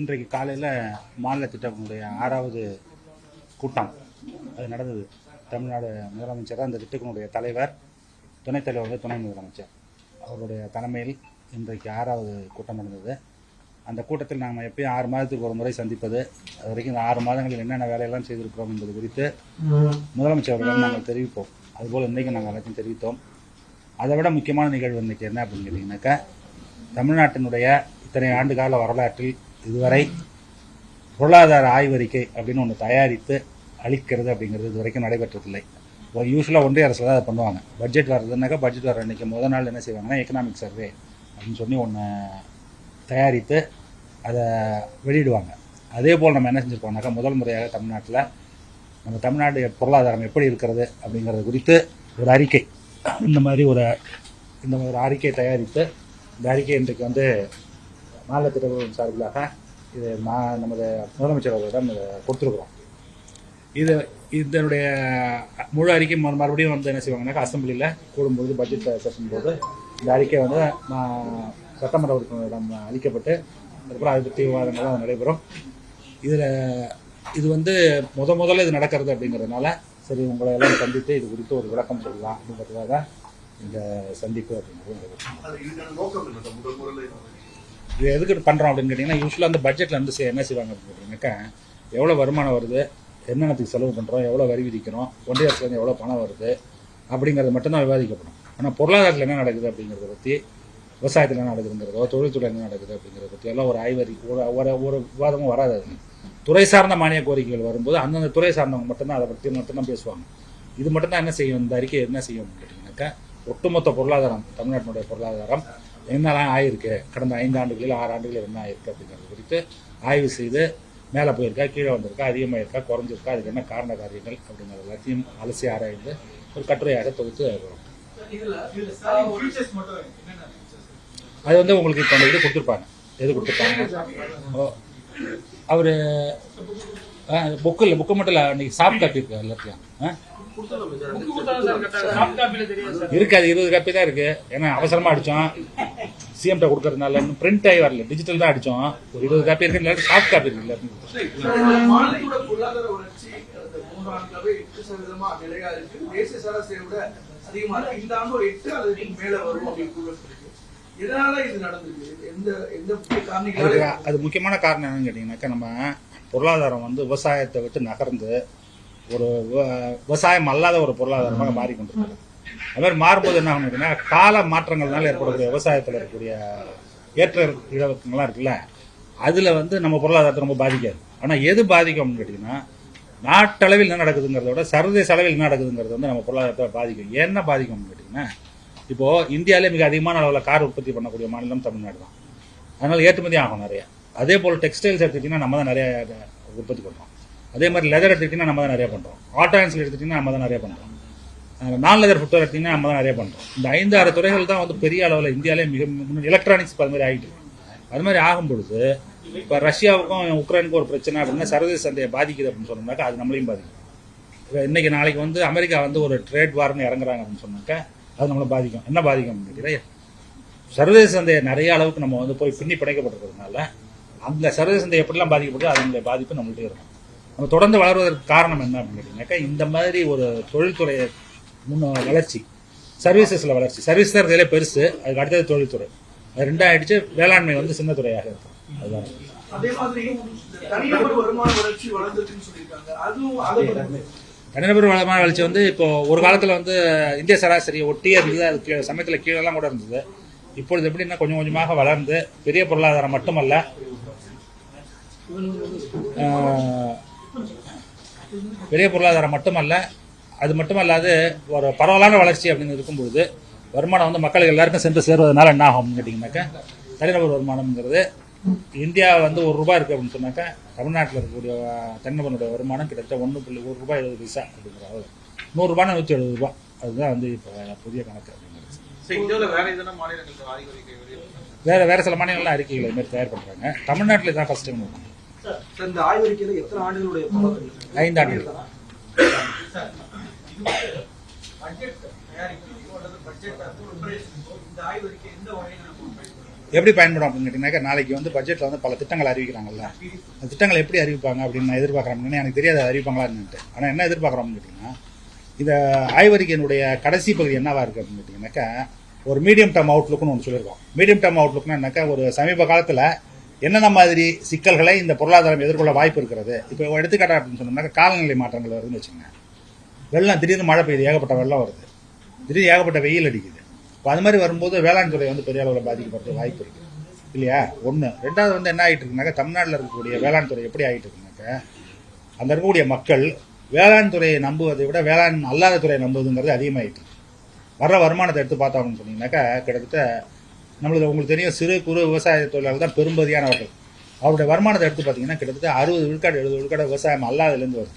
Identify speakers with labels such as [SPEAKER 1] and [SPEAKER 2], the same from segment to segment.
[SPEAKER 1] இன்றைக்கு காலையில் மாநில திட்டத்தினுடைய 6வது கூட்டம் அது நடந்தது. தமிழ்நாடு முதலமைச்சர், அந்த திட்டத்தினுடைய தலைவர், துணைத் தலைவர், துணை முதலமைச்சர் அவருடைய தலைமையில் இன்றைக்கு 6வது கூட்டம் நடந்தது. அந்த கூட்டத்தில் நாம் எப்பயும் 6 மாதத்துக்கு ஒரு முறை சந்திப்பது. அது வரைக்கும் இந்த 6 மாதங்களில் என்னென்ன வேலையெல்லாம் செய்திருக்கிறோம் என்பது குறித்து முதலமைச்சர் அவர்களிடம் நாங்கள் தெரிவிப்போம். அதுபோல் இன்றைக்கும் நாங்கள் எல்லாத்தையும் தெரிவித்தோம். அதை விட முக்கியமான நிகழ்வு இன்றைக்கி என்ன அப்படின்னு கேட்டிங்கனாக்கா, தமிழ்நாட்டினுடைய இத்தனை ஆண்டுகால வரலாற்றில் இதுவரை பொருளாதார ஆய்வறிக்கை அப்படின்னு ஒன்று தயாரித்து அளிக்கிறது அப்படிங்கிறது இது வரைக்கும் நடைபெற்றதில்லை. யூஸ்வலாக ஒன்றிய அரசில் தான் அதை பண்ணுவாங்க. பட்ஜெட் வர்றதுனாக்கா பட்ஜெட் வர அன்றைக்கி முதல் நாள் என்ன செய்வாங்கன்னா, எக்கனாமிக் சர்வே அப்படின்னு சொல்லி ஒன்று தயாரித்து அதை வெளியிடுவாங்க. அதே போல் நம்ம என்ன செஞ்சுருக்கோம்னாக்கா, முதல் முறையாக தமிழ்நாட்டில் நம்ம தமிழ்நாடு பொருளாதாரம் எப்படி இருக்கிறது அப்படிங்கிறது குறித்து ஒரு அறிக்கை, இந்த மாதிரி ஒரு அறிக்கை தயாரித்து, இந்த அறிக்கை இன்றைக்கு மாநில திட்டக்குழு சார்பிலாக இது நமது முதலமைச்சர் அவர்களிடம் கொடுத்துருக்குறோம். இதனுடைய முழு அறிக்கை மறுபடியும் என்ன செய்வாங்கன்னாக்கா, அசம்பிளியில் கூடும்போது பட்ஜெட் செஷன் போது இந்த அறிக்கை சட்டமன்ற உறுப்பினரிடம் அளிக்கப்பட்டு அதுக்கப்புறம் அதை பற்றி விவாதங்கள்லாம் நடைபெறும். இது முதல்ல இது நடக்கிறது அப்படிங்கிறதுனால சரி உங்களை எல்லாம் சந்தித்து இது குறித்து ஒரு விளக்கம் சொல்லலாம் அப்படிங்கிறதுக்காக தான் இந்த சந்திப்பு அப்படிங்கிறது. இது எதுக்கு பண்ணுறோம் அப்படின்னு கேட்டிங்கன்னா, யூஸ்வலாக அந்த பட்ஜெட்டில் என்ன செய்வாங்க அப்படின்னு கேட்டிங்கனாக்கா, எவ்வளோ வருமானம் வருது, என்னென்னத்துக்கு செலவு பண்ணுறோம், எவ்வளோ வரி விதிக்கிறோம், ஒன்றிய அரசுலேருந்து எவ்வளோ பணம் வருது அப்படிங்கிறது மட்டும்தான் விவாதிக்கப்படும். ஆனால் பொருளாதாரத்தில் என்ன நடக்குது அப்படிங்கிறத பற்றி, விவசாயத்தில் என்ன நடக்குதுங்கிறதோ, தொழில்துறை என்ன நடக்குது அப்படிங்கிறத பற்றி எல்லாம் ஒரு ஒரு விவாதமும் வராது. அது துறை சார்ந்த மானிய கோரிக்கைகள் வரும்போது அந்தந்த துறை சார்ந்தவங்க மட்டும்தான் அதை பற்றி மட்டும்தான் பேசுவாங்க. இது மட்டும்தான் என்ன செய்யும், இந்த அறிக்கை என்ன செய்யும் அப்படின்னு கேட்டிங்கனாக்கா, ஒட்டுமொத்த பொருளாதாரம், தமிழ்நாட்டினுடைய பொருளாதாரம் என்னெல்லாம் ஆயிருக்கு, கடந்த 5 ஆண்டுகளில் 6 ஆண்டுகளில் என்ன ஆயிருக்கு அப்படிங்கிறது குறித்து ஆய்வு செய்து மேலே போயிருக்கா, கீழே வந்திருக்கா, அதிகமாக இருக்கா, குறைஞ்சிருக்கா, அதுக்கு என்ன காரண காரியங்கள் அப்படிங்கிறது எல்லாத்தையும் அலசி ஆராய்ந்து ஒரு கட்டுரையாக தொகுத்து வரும். அது உங்களுக்கு இப்போ அந்த இது கொடுத்துருப்பாங்க. எது கொடுத்துருப்பாங்க, அவர் புக்கு மட்டும் இல்லை, அன்றைக்கி சாஃப்ட் காப்பி இருக்கு எல்லாத்தையும் இருக்காது. 20 காப்பி தான் இருக்கு. ஏன்னா அவசரமா அடிச்சோம், சிஎம்கிட்ட கொடுக்கறதுனால பிரிண்ட் ஆகி வரல, டிஜிட்டல் தான் அடிச்சோம். ஒரு 20 காப்பி இருக்கு, சாஃப்ட் காப்பி இருக்கு. அது முக்கியமான காரணம் என்னன்னு கேட்டீங்கன்னாக்கா, நம்ம பொருளாதாரம் விவசாயத்தை விட்டு நகர்ந்து ஒரு விவசாயம் அல்லாத ஒரு பொருளாதாரமாக மாறிக்கொண்டிருக்கு. அது மாதிரி மாறும்போது என்ன ஆகுதுன்னா, கால மாற்றங்கள்னால ஏற்படக்கூடிய விவசாயத்தில் இருக்கக்கூடிய ஏற்ற இழப்புங்கள்லாம் இருக்குல்ல, அதில் நம்ம பொருளாதாரத்தை ரொம்ப பாதிக்காது. ஆனால் எது பாதிக்கும் அப்படின்னு கேட்டிங்கன்னா, நாட்டளவில் என்ன நடக்குதுங்கிறத விட சர்வதேச அளவில் என்ன நடக்குதுங்கிறது நம்ம பொருளாதாரத்தை பாதிக்கும். என்ன பாதிக்கும் அப்படின்னு கேட்டிங்கன்னா, இப்போது இந்தியாவிலே மிக அதிகமான அளவில் கார் உற்பத்தி பண்ணக்கூடிய மாநிலம் தமிழ்நாடு தான். அதனால் ஏற்றுமதி ஆகும் நிறைய. அதே போல் டெக்ஸ்டைல்ஸ் எடுத்துக்கிட்டிங்கன்னா நம்ம தான் நிறைய உற்பத்தி பண்ணுறோம். அதே மாதிரி லெதர் எடுத்துக்கிட்டிங்கன்னா நம்ம தான் நிறைய பண்ணுறோம். ஆட்டோன்ஸ் எடுத்துக்கிட்டிங்கன்னா நம்ம தான் நிறைய பண்ணுறோம். நான் லெதர் ஃபுட்வேர் எடுத்திங்கன்னா நம்ம தான் நிறைய பண்ணுறோம். இந்த 5-6 துறைகள் தான் பெரிய அளவில் இந்தியாவிலே மிக எலக்ட்ரானிக்ஸ் அது மாதிரி ஆகிட்டு இருக்கு. அது மாதிரி ஆகும் பொழுது இப்போ ரஷ்யாவுக்கும் உக்ரைனுக்கும் ஒரு பிரச்சனை அப்படின்னா சர்வதேச சந்தையை பாதிக்குது அப்படின்னு சொன்னாக்கா அது நம்மளையும் பாதிக்கும். இப்போ இன்றைக்கி நாளைக்கு அமெரிக்கா ஒரு ட்ரேட் வார்னு இறங்குறாங்க அப்படின்னு சொன்னாக்கா அது நம்மளை பாதிக்கும். என்ன பாதிக்கும் அப்படின்னு கேட்டீங்கன்னா, சர்வதேச சந்தையை நிறைய அளவுக்கு நம்ம போய் பின்னி பிணைக்கப்பட்டிருக்கிறதுனால அந்த சர்வதேச சந்தை எப்படிலாம் பாதிக்கப்பட்டு அதனுடைய பாதிப்பு நம்மள்கிட்ட இருக்கும். நம்ம தொடர்ந்து வளர்வதற்கு காரணம் என்ன அப்படின்னு கேட்டீங்கன்னாக்கா, இந்த மாதிரி ஒரு தொழில்துறை வளர்ச்சி, சர்வீசஸில் வளர்ச்சி. சர்வீஸ் தான் இருக்கிறதுலே பெருசு, அதுக்கு அடுத்தது தொழில்துறை. அது 2 ஆயிடுச்சு. வேளாண்மை சின்ன துறையாக இருக்கும். அதுதான். தனிநபர் வருமான வளர்ச்சி இப்போ ஒரு காலத்தில் இந்திய சராசரியை ஒட்டியே இருந்தது. அது சமயத்தில் கீழெல்லாம் கூட இருந்தது. இப்பொழுது எப்படின்னா கொஞ்சம் கொஞ்சமாக வளர்ந்து பெரிய பொருளாதாரம் மட்டுமல்ல, அது மட்டுமல்லாது ஒரு பரவலான வளர்ச்சி அப்படின்னு இருக்கும்பொழுது வருமானம் மக்களுக்கு எல்லாருக்கும் சென்று சேருவதனால என்ன ஆகும் கேட்டிங்கனாக்கா, தனிநபர் வருமானம்ங்கிறது இந்தியா ₹1 இருக்குது அப்படின்னு சொன்னாக்கா, தமிழ்நாட்டில் இருக்கக்கூடிய தனிநபருடைய வருமானம் கிட்டத்தட்ட ₹1.70 அப்படிங்கிற அளவு. ₹100 ₹170. அதுதான் இப்போ புதிய கணக்கு அப்படிங்கிறது. வேற சில மாநிலங்கள்லாம் அறிக்கைகள் இது மாதிரி தயார் பண்ணுறாங்க. தமிழ்நாட்டில் இதான் ஃபர்ஸ்ட் டைம். இந்த ஆய்வறிக்கையில் எத்தனை ஆண்டுகளுடைய 5 ஆண்டுகள். எப்படி பயன்படும் அப்படின்னு கேட்டீங்கன்னாக்கா, நாளைக்கு வந்து பட்ஜெட்டில் வந்து பல திட்டங்கள் அறிவிக்கிறாங்கல்ல, அந்த திட்டங்களை எப்படி அறிவிப்பாங்க அப்படின்னு நான் எதிர்பார்க்குறேன். எனக்கு தெரியாது அறிவிப்பாங்களான்னு. ஆனால் என்ன எதிர்பார்க்குறோம்னு கேட்டிங்கன்னா, இந்த ஆய்வறிக்கையினுடைய கடைசி பகுதி என்னவா இருக்குது அப்படின்னு கேட்டிங்கன்னாக்கா, ஒரு மீடியம் டேர்ம் அவுட்லுக்னு ஒன்று சொல்லியிருக்கோம். மீடியம் டேர்ம் அவுட்லுக்னா என்னக்கா, ஒரு சமீப காலத்தில் என்னென்ன மாதிரி சிக்கல்களை இந்த பொருளாதாரம் எதிர்கொள்ள வாய்ப்பு இருக்கிறது. இப்போ எடுத்துக்காட்டா அப்படின்னு சொன்னோம்னாக்கா, காலநிலை மாற்றங்கள் வருதுன்னு வச்சுக்கோங்க. வெள்ளம் திடீர்னு மழை பெய்யுது, ஏகப்பட்ட வெள்ளம் வருது, திடீர்னு ஏகப்பட்ட வெயில் அடிக்குது. இப்போ அது மாதிரி வரும்போது வேளாண் துறை வந்து பெரிய அளவில் பாதிக்கப்படுறது வாய்ப்பு இருக்குது இல்லையா? ஒன்று. ரெண்டாவது வந்து என்ன ஆகிட்டு இருக்குனாக்கா, தமிழ்நாட்டில் இருக்கக்கூடிய வேளாண் துறை எப்படி ஆகிட்டு இருக்குனாக்கா, அந்த இருக்கக்கூடிய மக்கள் வேளாண் துறையை நம்புவதை விட வேளாண் அல்லாத துறையை நம்புவதுங்கிறது அதிகமாகிட்டு இருக்கு. வர்ற வருமானத்தை எடுத்து பார்த்தோம்னு சொன்னீங்கன்னாக்கா, கிட்டத்தட்ட நம்மளுக்கு உங்களுக்கு தெரியும், சிறு குறு விவசாய தொழிலாளர்கள் தான் பெரும்பதியானவர்கள். அவருடைய வருமானத்தை எடுத்து பார்த்தீங்கன்னா கிட்டத்தட்ட 60 விழுக்காடு 70 விழுக்காடு விவசாயம் அல்லாததுலேருந்து வருது.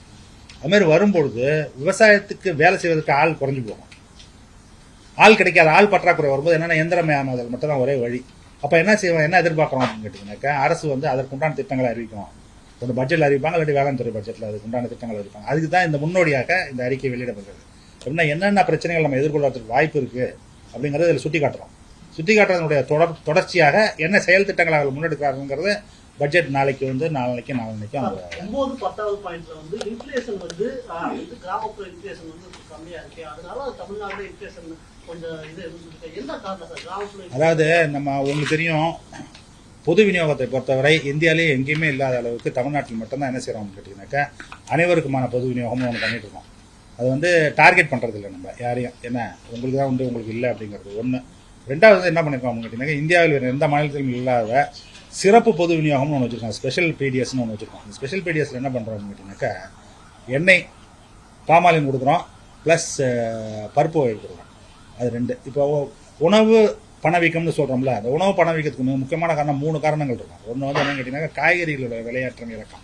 [SPEAKER 1] அதுமாதிரி வரும்பொழுது விவசாயத்துக்கு வேலை செய்வதற்கு ஆள் குறைஞ்சி போகும். ஆள் கிடைக்காத, ஆள் பற்றாக்குறை வரும்போது என்னென்ன இயந்திரமயமாதல் மட்டும் தான் ஒரே வழி. அப்போ என்ன செய்வோம், என்ன எதிர்பார்க்குறோம் அப்படின்னு கேட்டிங்கனாக்கா, அரசு வந்து அதற்குண்டான திட்டங்களை அறிவிக்கும். ஒன்று பட்ஜெட்டில் அறிவிப்பாங்க, இல்லாட்டி வேளாண் துறை பட்ஜெட்டில் அதுக்குண்டான திட்டங்கள் அறிவிப்பாங்க. அதுக்கு தான் இந்த முன்னோடியாக இந்த அறிக்கை வெளியிடப்படுகிறது. அப்படின்னா என்னென்ன பிரச்சனைகள் நம்ம எதிர்கொள்வதற்கு வாய்ப்பு இருக்குது அப்படிங்கிறத இதில் சுட்டி காட்டுறோம். சுட்டி காட்டுறதுனுடைய தொடர்ச்சியாக என்ன செயல் திட்டங்களை அவர்கள் முன்னெடுக்கிறாருங்கிறது பட்ஜெட் நாளைக்கு வந்து நாளைக்கும்
[SPEAKER 2] 9-10வது பாயிண்ட்ல வந்து இன்ஃப்ளேஷன் வந்து கிராமப்புற இன்ஃப்ளேஷன் வந்து கம்மியா இருக்கு. அதனால தமிழ்நாடு இன்ஃப்ளேஷன் கொஞ்சம் இது என்ன காரணம் சார் கிராமப்புற?
[SPEAKER 1] அதாவது நம்ம உங்களுக்கு தெரியும், பொது விநியோகத்தை பொறுத்தவரை இந்தியாவிலேயே எங்கேயுமே இல்லாத அளவுக்கு தமிழ்நாட்டில் மட்டும்தான் என்ன செய்யறோம்னு கேட்டீங்கன்னாக்கா, அனைவருக்குமான பொது விநியோகம்னு ஒன்று பண்ணிட்டு இருக்கோம். அது வந்து டார்கெட் பண்றது இல்லை நம்ம யாரையும், என்ன உங்களுக்கு தான் உண்டு உங்களுக்கு இல்லை அப்படிங்கிறது ஒன்று. ரெண்டாவது வந்து என்ன பண்ணிருக்கோம் கேட்டீங்கன்னா, இந்தியாவில் வேறு எந்த மாநிலத்திலும் இல்லாத சிறப்பு பொது விநியோகம்னு ஒன்று வச்சிருக்கோம். ஸ்பெஷல் பிடிஎஸ்ன்னு ஒன்று வச்சிருக்கோம். இந்த ஸ்பெஷல் பிடிஎஸ்ல என்ன பண்ணுறோம் கேட்டிங்கனாக்கா, எண்ணெய் பாமாலின் கொடுக்குறோம், ப்ளஸ் பருப்பு வகை கொடுக்குறோம். அது 2. இப்போ உணவு பணவீக்கம்னு சொல்கிறோம்ல, அந்த உணவு பணவீக்கத்துக்கு மிக முக்கியமான காரணம் 3 காரணங்கள் இருக்கும். ஒன்று வந்து என்னன்னு கேட்டிங்கன்னாக்கா, காய்கறிகளுடைய விலையேற்றம் இறக்கம்.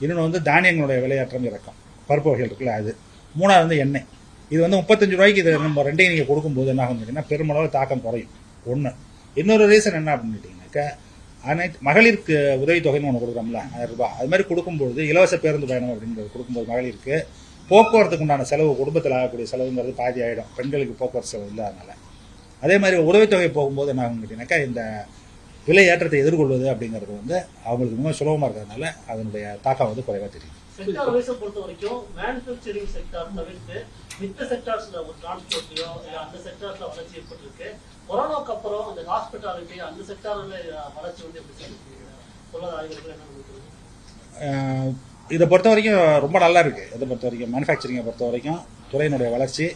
[SPEAKER 1] இன்னொன்று வந்து தானியங்களுடைய விலையேற்றம் இறக்கம், பருப்பு வகைகள் இருக்குல்ல அது. 3வது வந்து எண்ணெய். இது வந்து 35 ரூபாய்க்கு இது நம்ம ரெண்டையும் நீங்கள் கொடுக்கும்போது என்ன ஆகும் கேட்டிங்கன்னா, பெருமளவு தாக்கம் குறையும். ஒன்று. இன்னொரு ரீசன் என்ன அப்படின்னு கேட்டிங்கன்னாக்கா, அனைத்து மகளிருக்கு உதவித்தொகைன்னு ஒன்று கொடுக்குறோம்ல, 1000 ரூபாய். அது மாதிரி கொடுக்கும்பொழுது இலவச பேருந்து பயணம் அப்படிங்கிறது கொடுக்கும்போது மகளிருக்கு போக்குவரத்துக்கு உண்டான செலவு, குடும்பத்தில் ஆகக்கூடிய செலவுங்கிறது பாதி ஆகிடும், பெண்களுக்கு போக்குவரத்து செலவு இல்லை. அதனால் அதே மாதிரி உதவித்தொகை போகும்போது என்ன ஆகும் கேட்டிங்கனாக்கா, இந்த விலை ஏற்றத்தை எதிர்கொள்வது அப்படிங்கிறது வந்து அவங்களுக்கு மிக சுலபமாக இருக்கிறதுனால அதனுடைய தாக்கம் வந்து குறைவாக தெரியும்.
[SPEAKER 2] செக்டார் வைஸை பொறுத்த வரைக்கும் மேனுஃபேக்சரிங் செக்டார் தவிர்த்து மித்த செக்டார்ஸ்ல ஒரு டிரான்ஸ்போர்ட்லயோ இல்லை அந்த செக்டார்ஸ்ல வளர்ச்சி ஏற்பட்டிருக்கு. கொரோனாக்கு அப்புறம் அந்த ஹாஸ்பிட்டாலிட்டி அந்த செக்டார்ல வளர்ச்சி வந்து எப்படி சொல்லாத ஆய்வுகள் என்ன கொடுக்குறது?
[SPEAKER 1] இதை பொறுத்த வரைக்கும் ரொம்ப நல்லா இருக்குது. இதை பொறுத்த வரைக்கும் மேனுஃபேக்சரிங்கை பொறுத்த வரைக்கும் துறையினுடைய வளர்ச்சி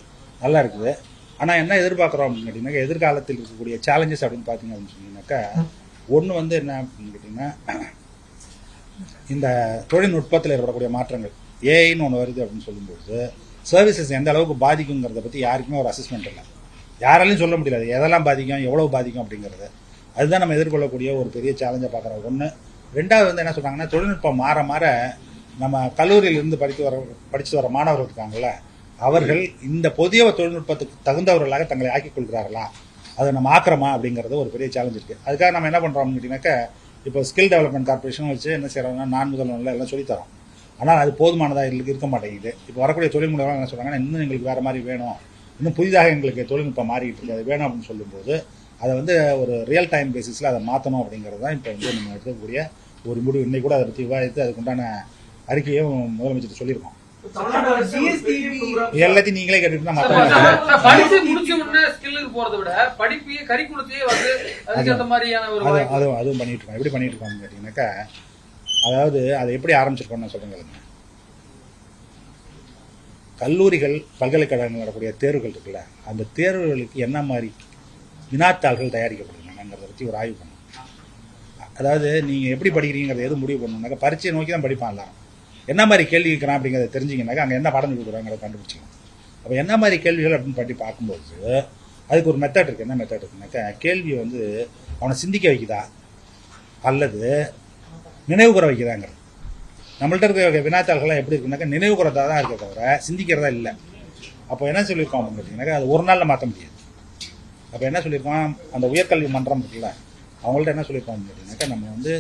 [SPEAKER 1] நல்லா இருக்குது. ஆனால் என்ன எதிர்பார்க்குறோம் அப்படின்னு கேட்டிங்கன்னாக்கா, எதிர்காலத்தில் இருக்கக்கூடிய சேலஞ்சஸ் அப்படின்னு பார்த்தீங்க அப்படின்னு சொன்னீங்கன்னாக்கா, ஒன்று வந்து என்ன அப்படின்னு கேட்டிங்கன்னா, இந்த தொழில்நுட்பத்தில் ஏற்படக்கூடிய மாற்றங்கள், ஏஐன்னு ஒன்று வருது அப்படின்னு சொல்லும்போது சர்வீசஸ் எந்த அளவுக்கு பாதிக்குங்கிறத பற்றி யாருக்குமே ஒரு அசஸ்மெண்ட் இல்லை. யாராலையும் சொல்ல முடியாது எதெல்லாம் பாதிக்கும், எவ்வளவு பாதிக்கும் அப்படிங்கிறது. அதுதான் நம்ம எதிர்கொள்ளக்கூடிய ஒரு பெரிய சேலஞ்சாக பார்க்குறோம். ஒன்று. ரெண்டாவது வந்து என்ன சொல்கிறாங்கன்னா, தொழில்நுட்பம் மாற மாற நம்ம கல்லூரியிலிருந்து படித்து வர மாணவர்கள் இருக்காங்கல்ல, அவர்கள் இந்த புதிய தொழில்நுட்பத்துக்கு தகுந்தவர்களாக தங்களை ஆக்கிக் கொள்கிறார்களா, அதை நம்ம ஆக்கிறோமா அப்படிங்கிறது ஒரு பெரிய சேலஞ்ச் இருக்குது. அதுக்காக நம்ம என்ன பண்ணுறோம்னு கேட்டிங்கனாக்கா, இப்போ ஸ்கில் டெவலப்மெண்ட் கார்பரேஷன் வச்சு என்ன செய்கிறாங்கன்னா, நான் முதல்வர்கள் எல்லாம் சொல்லித்தரோம். ஆனால் அது போதுமானதாக இருக்க மாட்டேங்குது. இப்போ வரக்கூடிய தொழில் முனைவர்கள் என்ன சொல்கிறாங்கன்னா, இன்னும் எங்களுக்கு வேறு மாதிரி வேணும், இன்னும் புதிதாக எங்களுக்கு தொழில்நுட்பம் மாறிக்கிட்டு இருக்குது, அது வேணும் அப்படின்னு சொல்லும்போது அதை வந்து ஒரு ரியல் டைம் பேசிஸில் அதை மாற்றணும் அப்படிங்கிறது தான் இப்போ வந்து நம்ம எடுக்கக்கூடிய ஒரு முடிவு. இன்னைக்கு கூட அதை பற்றி விவாதித்து அதுக்குண்டான அறிக்கையும் முதலமைச்சர் சொல்லியிருக்கோம். எல்லாத்தையும் நீங்களே கேட்டுட்டு தான் அதுவும் பண்ணிட்டு இருக்கோம். எப்படி பண்ணிட்டு இருக்கோம் கேட்டீங்கன்னாக்கா, அதாவது அதை எப்படி ஆரம்பிச்சிருக்கோம்னு சொல்லுங்க. கல்லூரிகள் பல்கலைக்கழகங்கள் வரக்கூடிய தேர்வுகள் இருக்குல்ல, அந்த தேர்வுகளுக்கு என்ன மாதிரி வினாத்தாள்கள் தயாரிக்கப்படுகிறாங்கிறத பற்றி ஒரு ஆய்வு பண்ணணும். அதாவது நீங்கள் எப்படி படிக்கிறீங்கிறத எது முடிவு பண்ணணும்னாக்கா, பரீட்சையை நோக்கி தான் படிப்பான் எல்லாரும். என்ன மாதிரி கேள்வி கேட்குறான் அப்படிங்கிறத தெரிஞ்சிங்கனாக்கா அங்கே என்ன பாடம் கொடுக்குறாங்கிறத கண்டுபிடிச்சிக்கலாம். அப்போ என்ன மாதிரி கேள்விகள் அப்படின்னு பற்றி பார்க்கும்போது அதுக்கு ஒரு மெத்தட் இருக்குது. என்ன மெத்தட் இருக்குனாக்கா, கேள்வி வந்து அவனை சிந்திக்க வைக்குதா அல்லது நினைவு கூற வைக்குதாங்கிறது. நம்மள்ட்ட இருக்க வினாத்தாள்கள்லாம் எப்படி இருக்குனாக்கா, நினைவு கூறதா தான் இருக்க தவிர சிந்திக்கிறதா இல்லை. அப்போ என்ன சொல்லியிருக்கோம் அப்படின்னு கேட்டிங்கனாக்கா, அது ஒரு நாளில் மாற்ற முடியாது. அப்போ என்ன சொல்லியிருக்கோம், அந்த உயர்கல்வி மன்றம் இருக்குல்ல, அவங்கள்ட்ட என்ன சொல்லியிருக்கோம் அப்படின்னு கேட்டிங்கனாக்கா, நம்ம வந்து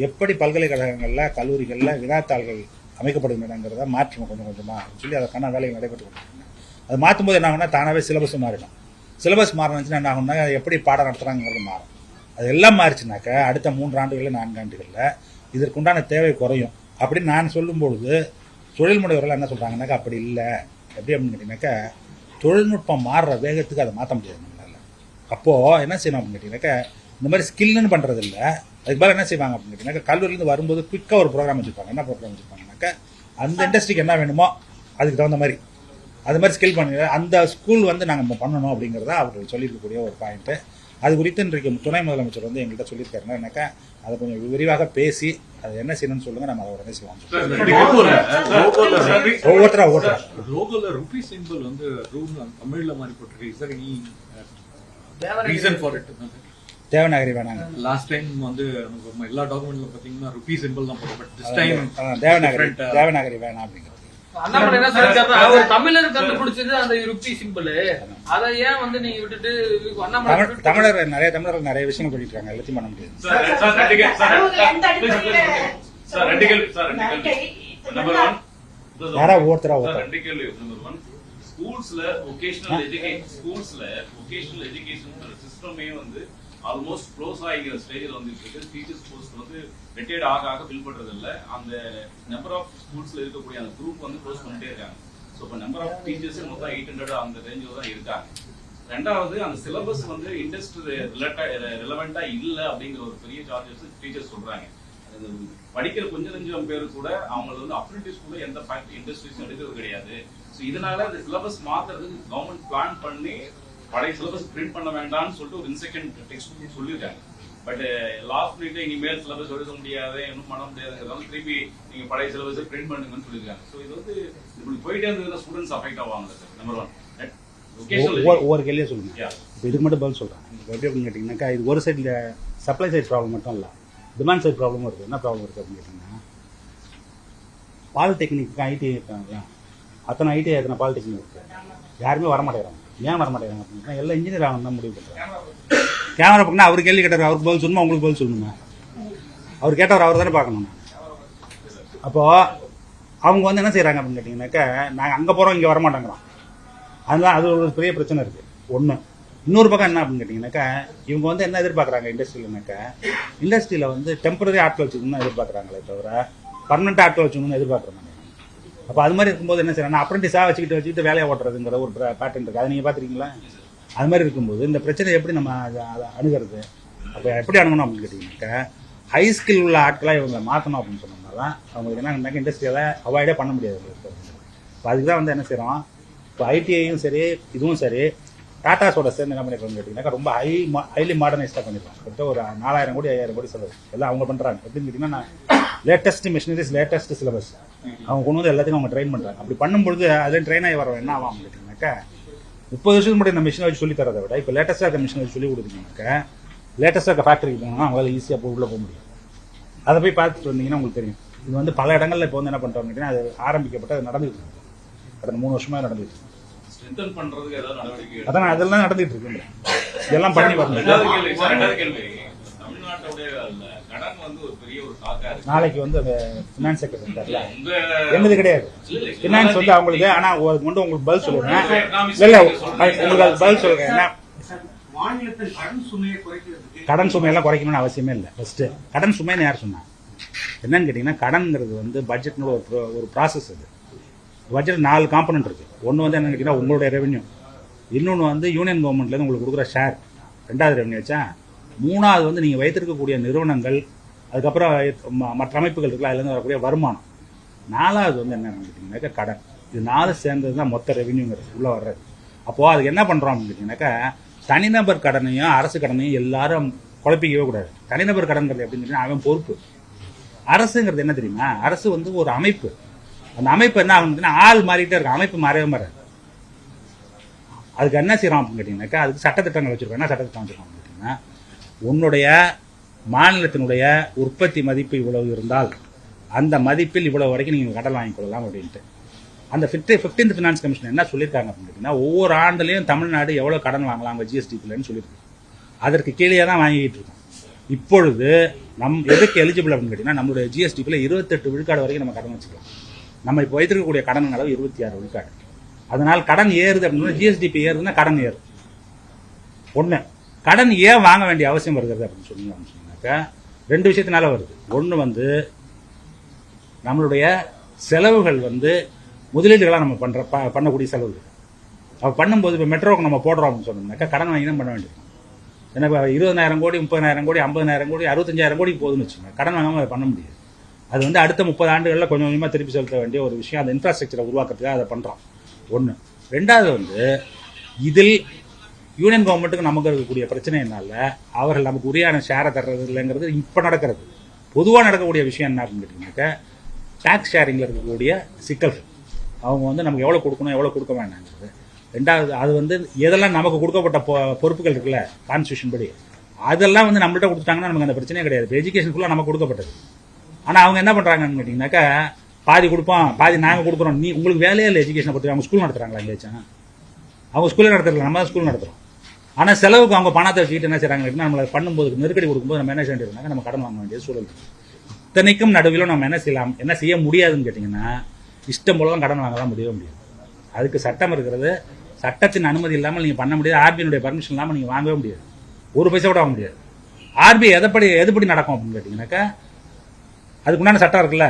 [SPEAKER 1] எப்படி பல்கலைக்கழகங்களில் கல்லூரிகளில் வினாத்தாள்கள் அமைக்கப்படுகிறங்கிறத மாற்றணும் கொஞ்சம் கொஞ்சமாக சொல்லி அதற்கான வேலைகள் நடைபெற்று கொடுத்துருங்க. அது மாற்றும் போது என்ன ஆகும்னா, தானாகவே சிலபஸ் மாறிடும். சிலபஸ் மாறினுச்சுன்னா என்ன ஆகும்னா, எப்படி பாடம் நடத்துகிறாங்கிறது மாறும். அது எல்லாம் மாறிச்சுனாக்கா அடுத்த 3 ஆண்டுகளில் 4 ஆண்டுகளில் இதற்குண்டான தேவை குறையும் அப்படின்னு நான் சொல்லும்பொழுது தொழில் முனைவர்கள் என்ன சொல்கிறாங்கன்னாக்கா அப்படி இல்லை. எப்படி அப்படின்னு கேட்டிங்கனாக்கா தொழில்நுட்பம் மாறுற வேகத்துக்கு அதை மாற்ற முடியாது நம்மளால். அப்போது என்ன செய்யணும் அப்படின்னு கேட்டிங்கனாக்கா இந்த மாதிரி ஸ்கில்னு பண்ணுறது இல்லை. அதுக்கு பதில் என்ன செய்வாங்க அப்படின்னு கேட்டிங்கனாக்கா கல்லூரிலேருந்து வரும்போது குயிக்காக ஒரு ப்ரோக்ராம் வச்சுருப்பாங்க. என்ன ப்ரோக்ராம் வச்சுருப்பாங்கனாக்கா அந்த இண்டஸ்ட்ரிக்கு என்ன வேணுமோ அதுக்கு தகுந்த மாதிரி அது மாதிரி ஸ்கில் பண்ணி அந்த ஸ்கூல் வந்து நாங்கள் பண்ணணும் அப்படிங்கிறத அவர்கள் சொல்லியிருக்கக்கூடிய ஒரு பாயிண்ட்டு. அது குறித்து இன்றைக்கு துணை முதலமைச்சர் வந்து எங்கள்கிட்ட சொல்லியிருக்காருன்னா என்னக்கா அதை கொஞ்சம் விரிவாக பேசி அது என்ன செய்யணும்னு சொல்லுங்க, நம்ம அதை உடனே செய்வோம். ஒவ்வொருத்தரா
[SPEAKER 3] ருபி சிம்பிள் வந்து தமிழ்ல மாதிரி போட்டிருக்கு. ரீசன் ஃபார் இட்
[SPEAKER 1] தேவநாகரி வேணாங்க.
[SPEAKER 3] லாஸ்ட் டைம் வந்து எல்லா டாக்குமெண்ட்ல பாத்தீங்கன்னா ருபி சிம்பிள் தான் போடும். பட் திஸ் டைம்
[SPEAKER 1] தேவநாகரி வேணாம் அப்படிங்கிறது.
[SPEAKER 4] அண்ணாமலை என்ன சொல்லிருக்காரு, அவர் தமிழர் கண்டுபிடிச்சது அந்த ருபி சிம்பிள், அதை ஏன் வந்து நீங்க விட்டுட்டு
[SPEAKER 1] தமிழர்கள் நிறைய விஷயங்கள் பண்ணிட்டு இருக்காங்க, எல்லாத்தையும் பண்ண முடியாது. யாரா ஒவ்வொருத்தரா
[SPEAKER 5] ஸ்கூல்ஸ்ல வொகேஷனல் எஜுகேஷன் சிஸ்டமே வந்து ஆல்மோஸ்ட் க்ளோஸ் ஆகிற ஸ்டேஜில் வந்துட்டு இருக்கு. டீச்சர்ஸ் போஸ்ட் வந்து ரிட்டையர்ட் ஆக ஃபில் பண்றது இல்லை. அந்த நம்பர் ஆஃப் ஸ்கூல்ஸ்ல இருக்கக்கூடிய அந்த குரூப் வந்து க்ளோஸ் பண்ணிட்டே இருக்காங்க. ஸோ இப்போ நம்பர் ஆஃப் டீச்சர்ஸ் மொத்தம் 800 அந்த ரேஞ்சில் தான் இருக்காங்க. ரெண்டாவது அந்த சிலபஸ் வந்து இண்டஸ்ட்ரி ரிலவெண்டா இல்லை அப்படிங்கிற ஒரு பெரிய சார்ஜஸ் டீச்சர்ஸ் சொல்றாங்க. படிக்கிற கொஞ்சம் பேர் கூட அவங்க வந்து அப்ரெண்டிஸ் கூட எந்த இண்டஸ்ட்ரீஸும் எடுக்கிறது கிடையாது. ஸோ இதனால அந்த சிலபஸ் மாத்துறதுக்கு கவர்மெண்ட் பிளான் பண்ணி பழைய சிலபஸ் பிரிண்ட் பண்ண வேண்டாம்னு சொல்லிட்டு ஒரு இன்செகண்ட் டெக்ஸ்ட் சொல்லியிருக்காங்க. பட் லாஸ்ட் மினிட் இனிமேல் சிலபஸ் எழுத முடியாது, இன்னும் பண்ண முடியாதுங்கிறதால திருப்பி நீங்க பழைய சிலபஸ் பிரிண்ட் பண்ணுங்கன்னு சொல்லியிருக்காங்க. ஸோ இது வந்து இப்படி போயிட்டே இருந்ததுன்னா ஸ்டூடெண்ட்ஸ் அஃபெக்ட் ஆவாங்க சார். நம்பர் 1
[SPEAKER 1] ஒவ்வொரு கேள்வியே சொல்லுங்க. இப்போ இதுக்கு மட்டும் பதில் சொல்றேன். எப்படி அப்படின்னு கேட்டீங்கன்னாக்கா இது ஒரு சைடில் சப்ளை சைட் ப்ராப்ளம் மட்டும் இல்லை, டிமாண்ட் சைட் ப்ராப்ளமும் இருக்குது. என்ன ப்ராப்ளம் இருக்குது அப்படின்னு கேட்டிங்கன்னா பாலிடெக்னிக்கு ஐடி இருக்காங்க, அத்தனை ஐடி எத்தனை பாலிடெக்னிக் இருக்குது, யாருமே வரமாட்டேங்கிறாங்க. ஏன் வரமாட்டேங்கிறாங்க அப்படின்னா எல்லாம் இன்ஜினியர் ஆகணும் தான் முடிவு பண்ணுறாங்க. கேமரா பார்க்கணும், அவர் கேள்வி கேட்டார், அவருக்கு பதில் சொல்லணுமா உங்களுக்கு பதில் சொல்லணுமா? அவர் கேட்டவர் அவர் தானே பார்க்கணும். அப்போது அவங்க வந்து என்ன செய்கிறாங்க அப்படின்னு கேட்டிங்கனாக்கா நாங்கள் அங்கே போகிறோம் இங்கே வரமாட்டேங்கிறோம். அதுதான் அது ஒரு பெரிய பிரச்சனை இருக்குது. ஒன்று. இன்னொரு பக்கம் என்ன அப்படின்னு கேட்டிங்கனாக்கா இவங்க வந்து என்ன எதிர்பார்க்குறாங்க இண்டஸ்ட்ரியிலனாக்கா இண்டஸ்ட்ரியில் வந்து டெம்பரரி ஆட்கள் வச்சுக்கணும்னு எதிர்பார்க்குறாங்களே தவிர பர்மனெண்ட் ஆட்கள் வச்சுக்கணும்னு எதிர்பார்க்குறாங்க. அப்போ அது மாதிரி இருக்கும்போது என்ன செய்யறாங்க, அப்ரெண்டிஸாக வச்சுக்கிட்டு வேலையை ஓட்டுறதுங்கிற ஒரு பேட்டர்ன் இருக்குது. அதை நீங்கள் பார்த்துருக்கீங்களா? அது மாதிரி இருக்கும்போது இந்த பிரச்சனை எப்படி நம்ம அதை அணுகிறது? அப்போ எப்படி அணுகணும் அப்படின்னு கேட்டிங்கனாக்கா ஹை ஸ்கில் உள்ள ஆட்களாக இவங்க மாற்றணும் அப்படின்னு சொன்னோம்னா தான் அவங்களுக்கு என்னன்னாக்கா இண்டஸ்ட்ரியால் அவாய்டே பண்ண முடியாது. இப்போ அதுக்கு தான் வந்து என்ன செய்கிறோம், இப்போ ஐடிஐயும் சரி இதுவும் சரி டாட்டாஸோட சேர்ந்து என்ன பண்ணிருக்கோம்னு கேட்டிங்கன்னாக்கா ரொம்ப ஹைலி மாடர்னைஸ்டாக பண்ணியிருக்கோம். கிட்ட ஒரு 4000 கோடி 5000 கோடி செலவு எல்லாம் அவங்க பண்ணுறாங்க. எப்படின்னு கேட்டிங்கன்னா லேட்டஸ்ட் மிஷினரிஸ் லேட்டஸ்ட் சிலபஸ் அவங்க கொண்டு வந்து எல்லாத்தையும் அவங்க ட்ரெயின் பண்ணுறாங்க. அப்படி பண்ணும்பொழுது அதில் ட்ரெயின் ஆகி வர என்ன ஆகும் கேட்டிங்கனாக்கா 30 வருஷத்துக்கு முன்னாடி இந்த மிஷினை வச்சு சொல்லி தரதை விட இப்போ லேட்டஸ்ட்டாக இருக்க மிஷினை வச்சு சொல்லி கொடுத்தீங்கன்னாக்கா லேட்டஸ்ட்டாக இருக்க ஃபேக்டரிக்கு போனோம்னா அவங்களால ஈஸியாக போய் உள்ளே போக முடியும். அதை போய் பார்த்துட்டு வந்தீங்கன்னா உங்களுக்கு தெரியும். இது வந்து பல இடங்களில் இப்போ வந்து என்ன பண்ணுறோம் கேட்டிங்கன்னா அது ஆரம்பிக்கப்பட்டு அது நடந்துட்டு இருக்கு. கடந்த 3 வருஷமாக நடந்துட்டு இருக்கு. அதான் அதெல்லாம் நடந்துட்டு இருக்கு. இதெல்லாம் பண்ணி வரணும். நாளைக்கு வந்து அந்த ஃபினான்ஸ் செக்ரட்டரி இருக்கார்ல என்னது கிடையாது ஃபினான்ஸ் வந்து அவங்களுக்கு. ஆனா கொண்டு உங்களுக்கு பதில் சொல்லுங்க. இல்ல உங்களுக்கு அது பதில் சொல்லுங்க. என்ன கடன் சுமையெல்லாம் குறைக்கணும்னு அவசியமே இல்லை. ஃபர்ஸ்ட் கடன் சுமைன்னு யார் சொன்னா? என்னன்னு கேட்டீங்கன்னா கடன்ங்கிறது வந்து பட்ஜெட்னு ஒரு ப்ராசஸ். அது பட்ஜெட் 4 காம்பனன்ட் இருக்கு. ஒன்று வந்து என்னன்னு கேட்டீங்கன்னா உங்களுடைய ரெவென்யூ, இன்னொன்று வந்து யூனியன் கவர்மெண்ட்லேருந்து உங்களுக்கு கொடுக்குற ஷேர், 2வது ரெவென்யூ வச்சா, 3வது வந்து நீங்கள் வைத்திருக்கக்கூடிய நிறுவனங்கள், அதுக்கப்புறம் மற்ற அமைப்புகள் இருக்குல்ல அதுலேருந்து வரக்கூடிய வருமானம், 4வது வந்து என்னன்னு கேட்டிங்கனாக்கா கடன். இது 4 சேர்ந்தது தான் மொத்த ரெவென்யூங்கிறது உள்ளே வர்றது. அப்போது அதுக்கு என்ன பண்ணுறோம் அப்படின்னு கேட்டிங்கனாக்கா தனிநபர் கடனையும் அரசு கடனையும் எல்லாரும் குழப்பிக்கவே கூடாது. தனிநபர் கடன்கிறது எப்படின்னு கேட்டிங்கன்னா அவன் பொறுப்பு. அரசுங்கிறது என்ன தெரியுமா? அரசு வந்து ஒரு அமைப்பு. அந்த அமைப்பு என்ன ஆகுதுன்னா ஆள் மாறிட்டே இருக்கும், அமைப்பு மாறவே மாறாது. அதுக்கு என்ன செய்யறோம் அப்படின்னு கேட்டீங்கன்னாக்கா அதுக்கு சட்டத்திட்டங்கள் வச்சிருக்கோம். என்ன சட்டத்திட்டம் வச்சிருக்கோம் அப்படின்னு கேட்டீங்கன்னா உன்னுடைய மாநிலத்தினுடைய உற்பத்தி மதிப்பு இவ்வளவு இருந்தால் அந்த மதிப்பில் இவ்வளவு வரைக்கும் நீங்கள் கடன் வாங்கிக் கொள்ளலாம் அப்படின்ட்டு. அந்த 15th ஃபினான்ஸ் கமிஷன் என்ன சொல்லியிருக்காங்க அப்படின்னு கேட்டீங்கன்னா ஒவ்வொரு ஆண்டுலையும் தமிழ்நாடு எவ்வளோ கடன் வாங்கலாம் அவங்க ஜிஎஸ்டிக்குள்ளன்னு சொல்லியிருக்கு. அதற்கு கீழே தான் வாங்கிட்டு இருக்கோம். இப்பொழுது எதுக்கு எலிஜிபிள் அப்படின்னு கேட்டீங்கன்னா நம்மளுடைய ஜிஎஸ்டிக்குள்ள 28 விழுக்காடு வரைக்கும் நம்ம கடன் வச்சுக்கலாம். நம்ம இப்போ வைத்திருக்கக்கூடிய கடன் அளவு 26 விழுக்காடு. அதனால் கடன் ஏறுது அப்படின்னா ஜிஎஸ்டிபி ஏறுதுன்னா கடன் ஏறும். ஒன்று. கடன் ஏன் வாங்க வேண்டிய அவசியம் வருகிறது அப்படின்னு சொன்னீங்கன்னாக்கா 2 விஷயத்தினால வருது. ஒன்று வந்து நம்மளுடைய செலவுகள் வந்து முதலீடுகளாக நம்ம பண்ணக்கூடிய செலவுகள். அப்போ பண்ணும்போது இப்போ மெட்ரோவுக்கு நம்ம போடுறோம் அப்படின்னு சொன்னோம்னாக்கா கடன் வாங்கி தான் பண்ண வேண்டியிருக்கும். ஏன்னா இப்போ 20,000 கோடி 30,000 கோடி 50,000 கோடி 65,000 கோடி போகுதுன்னு வச்சுக்கோங்க. கடன் வாங்காமல் அதை பண்ண முடியாது. அது வந்து அடுத்த 30 ஆண்டுகளில் கொஞ்சம் கொஞ்சமாக திருப்பி செலுத்த வேண்டிய ஒரு விஷயம். அந்த இன்ஃப்ராஸ்ட்ரக்சரை உருவாக்குறதுக்காக அதை பண்ணுறோம். ஒன்று. ரெண்டாவது வந்து இதில் யூனியன் கவர்மெண்ட்டுக்கு நமக்கு இருக்கக்கூடிய பிரச்சனையினால அவர்கள் நமக்கு உரியான ஷேரை தர்றது இல்லைங்கிறது இப்போ நடக்கிறது. பொதுவாக நடக்கக்கூடிய விஷயம் என்ன அப்படின்னு கேட்டிங்கனாக்கா டேக்ஸ் ஷேரிங்கில் இருக்கக்கூடிய சிக்கல்கள். அவங்க வந்து நமக்கு எவ்வளோ கொடுக்கணும் எவ்வளோ கொடுக்க வேண்டாங்கிறது. ரெண்டாவது அது வந்து எதெல்லாம் நமக்கு கொடுக்கப்பட்ட பொறுப்புகள் இருக்குல்ல கான்ஸ்டியூஷன் படி அதெல்லாம் வந்து நம்மள்கிட்ட கொடுத்துட்டாங்கன்னா நமக்கு அந்த பிரச்சனையே கிடையாது. இப்போ எஜுகேஷன் ஃபுல்லாக நமக்கு கொடுக்கப்பட்டது. ஆனால் அவங்க என்ன பண்ணுறாங்கன்னு கேட்டிங்கனாக்கா பாதி கொடுப்போம் பாதி நாங்கள் கொடுக்குறோம். உங்களுக்கு வேலையே இல்லை எஜுகேஷனை பற்றி. அவங்க ஸ்கூல் நடத்துகிறாங்களா எங்கேயாச்சும்? அவங்க ஸ்கூலே நடத்துறல, நம்ம ஸ்கூல் நடத்துகிறோம். ஆனால் செலவுக்கு அவங்க பணத்தை வச்சுக்கிட்டு என்ன செய்கிறாங்க அப்படின்னா நம்மளை பண்ணும்போது நெருக்கடி கொடுக்கும்போது நம்ம என்ன செய்ய வேண்டியதுனாக்க நம்ம கடன் வாங்க வேண்டிய சூழல் இருக்குது. இத்தனைக்கும் நடுவில் நம்ம என்ன செய்ய முடியாதுன்னு கேட்டிங்கன்னா இஷ்டம் போலலாம் கடன் வாங்கலாம் முடியவே முடியாது. அதுக்கு சட்டம் இருக்கிறது. சட்டத்தின் அனுமதி இல்லாமல் நீங்கள் பண்ண முடியாது. ஆர்பிஐனுடைய பர்மிஷன் இல்லாமல் நீங்கள் வாங்கவே முடியாது. ஒரு பைசா கூட வாங்க முடியாது. ஆர்பிஐ எதுபடி நடக்கும் அப்படின்னு கேட்டிங்கனாக்கா அதுக்குண்டான சட்டம் இருக்குல்ல,